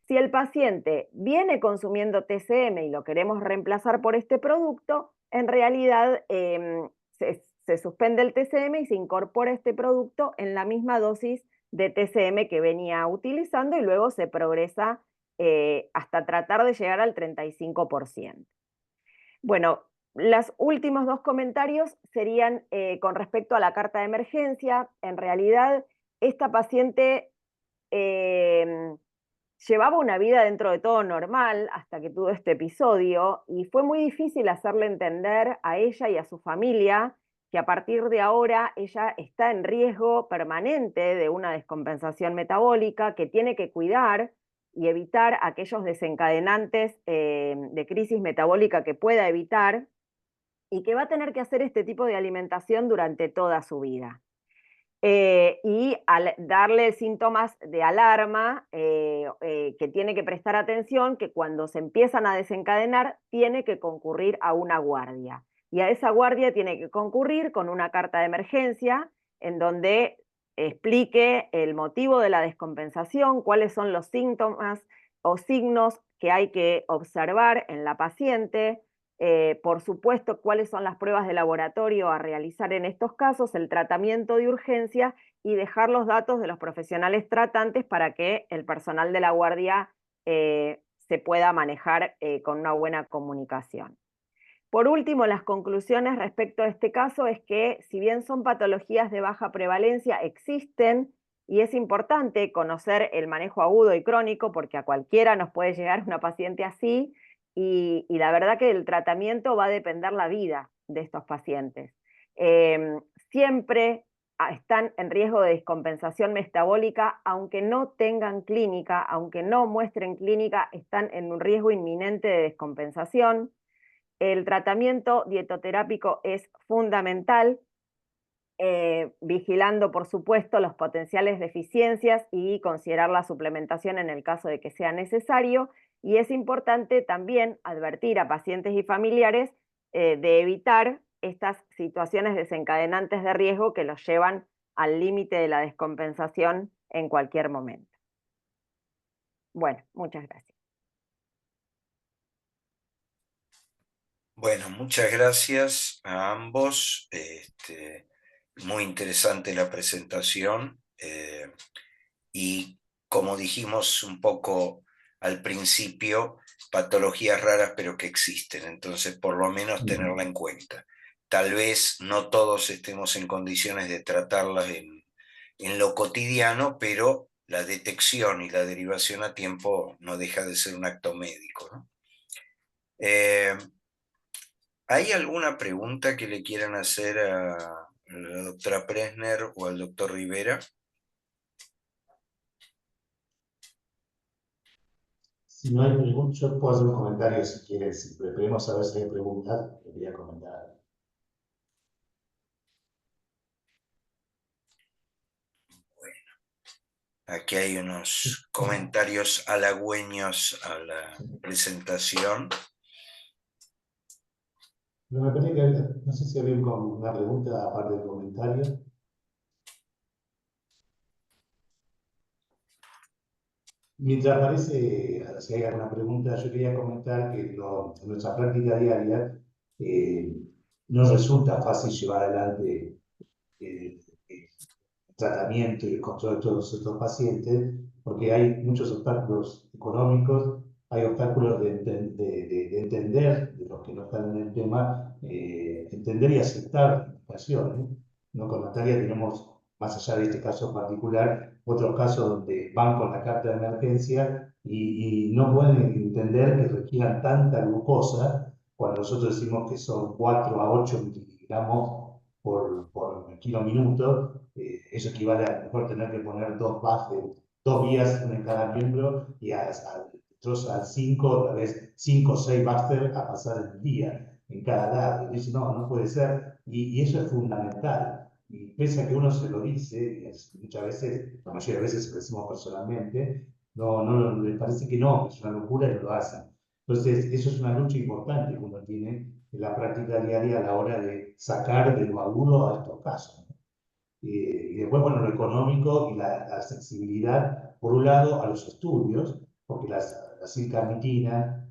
Si el paciente viene consumiendo TCM y lo queremos reemplazar por este producto, en realidad se suspende el TCM y se incorpora este producto en la misma dosis de TCM que venía utilizando y luego se progresa hasta tratar de llegar al 35%. Bueno, los últimos 2 comentarios serían con respecto a la carta de emergencia. En realidad, esta paciente llevaba una vida dentro de todo normal hasta que tuvo este episodio y fue muy difícil hacerle entender a ella y a su familia que a partir de ahora ella está en riesgo permanente de una descompensación metabólica, que tiene que cuidar y evitar aquellos desencadenantes de crisis metabólica que pueda evitar y que va a tener que hacer este tipo de alimentación durante toda su vida. Y al darle síntomas de alarma, que tiene que prestar atención, que cuando se empiezan a desencadenar, tiene que concurrir a una guardia. Y a esa guardia tiene que concurrir con una carta de emergencia en donde explique el motivo de la descompensación, cuáles son los síntomas o signos que hay que observar en la paciente, por supuesto, cuáles son las pruebas de laboratorio a realizar en estos casos, el tratamiento de urgencia y dejar los datos de los profesionales tratantes para que el personal de la guardia se pueda manejar con una buena comunicación. Por último, las conclusiones respecto a este caso es que si bien son patologías de baja prevalencia, existen y es importante conocer el manejo agudo y crónico porque a cualquiera nos puede llegar una paciente así y la verdad que el tratamiento va a depender la vida de estos pacientes. Siempre están en riesgo de descompensación metabólica, aunque no tengan clínica, aunque no muestren clínica, están en un riesgo inminente de descompensación. El tratamiento dietoterápico es fundamental, vigilando, por supuesto, los potenciales deficiencias y considerar la suplementación en el caso de que sea necesario. Y es importante también advertir a pacientes y familiares de evitar estas situaciones desencadenantes de riesgo que los llevan al límite de la descompensación en cualquier momento. Bueno, muchas gracias.
Bueno, muchas gracias a ambos. Muy interesante la presentación y como dijimos un poco al principio, patologías raras pero que existen, entonces por lo menos tenerla en cuenta. Tal vez no todos estemos en condiciones de tratarlas en lo cotidiano, pero la detección y la derivación a tiempo no deja de ser un acto médico, ¿no? ¿Hay alguna pregunta que le quieran hacer a la doctora Presner o al doctor Rivera?
Si no hay preguntas, yo puedo hacer un comentario si quieres. Si preferimos saber si hay preguntas, quería comentar.
Bueno, aquí hay unos comentarios halagüeños a la presentación.
Pero me parece que no sé si había una pregunta aparte del comentario. Mientras aparece, si hay alguna pregunta, yo quería comentar que en nuestra práctica diaria nos resulta fácil llevar adelante el tratamiento y el control de todos estos pacientes, porque hay muchos obstáculos económicos, hay obstáculos de entender, de los que no están en el tema, entender y aceptar la indicación, ¿eh? ¿No? Con Natalia tenemos, más allá de este caso particular, otros casos donde van con la carta de emergencia y no pueden entender que requieran tanta glucosa cuando nosotros decimos que son 4 a 8 miligramos por kilo minuto. Eso equivale a lo mejor tener que poner dos vías, una en cada miembro, y a 5, otra vez 5 o 6 Baxter a pasar el día en cada lado. Y dice, no, no puede ser. Y eso es fundamental. Y pese a que uno se lo dice, y muchas veces, la mayoría de veces se lo decimos personalmente, no, les parece que no, que es una locura y no lo hacen. Entonces, eso es una lucha importante que uno tiene en la práctica diaria a la hora de sacar de lo agudo a estos casos, ¿no? Y después, bueno, lo económico y la sensibilidad, por un lado, a los estudios, porque la silcarnitina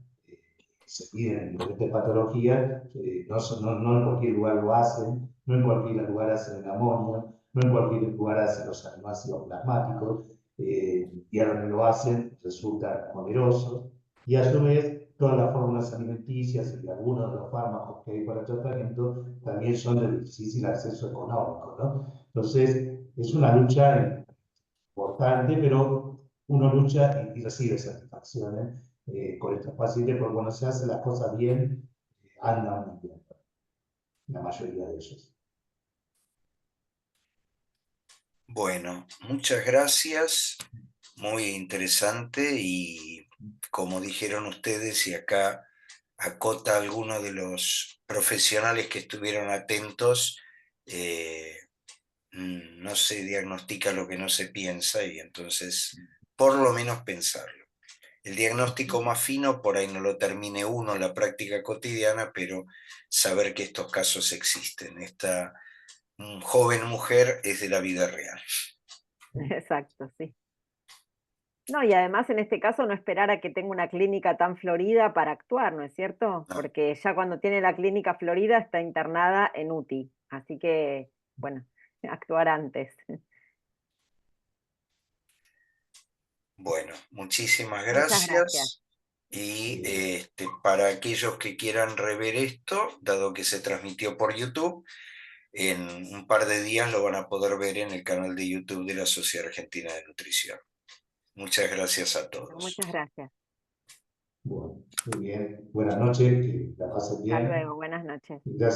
se piden en diferentes patologías, no en cualquier lugar lo hacen, no en cualquier lugar hacen el amonio, no en cualquier lugar hacen los aminoácidos plasmáticos, y a donde lo hacen resultan onerosos, y a su vez todas las fórmulas alimenticias y algunos de los fármacos que hay para el tratamiento también son de difícil acceso económico, ¿no? Entonces, es una lucha importante, pero uno lucha y recibe satisfacciones con estos pacientes, porque cuando se hacen las cosas bien, andan muy bien, la mayoría de ellos.
Bueno, muchas gracias, muy interesante y como dijeron ustedes y acá acota algunos de los profesionales que estuvieron atentos, no se diagnostica lo que no se piensa y entonces por lo menos pensarlo. El diagnóstico más fino por ahí no lo termine uno en la práctica cotidiana, pero saber que estos casos existen. Esta joven mujer es de la vida real.
Exacto, sí. No, y además en este caso no esperar a que tenga una clínica tan florida para actuar, ¿no es cierto?
No.
Porque ya cuando tiene la clínica florida está internada en UTI, así que, bueno, actuar antes.
Bueno, muchísimas
Muchas gracias.
gracias. Y para aquellos que quieran rever esto, dado que se transmitió por YouTube, en un par de días lo van a poder ver en el canal de YouTube de la Sociedad Argentina de Nutrición. Muchas gracias a
Bueno,
todos.
muchas gracias.
Bueno, muy bien. Buenas noches, que la pasen
Hasta
bien.
luego, buenas noches.
Gracias.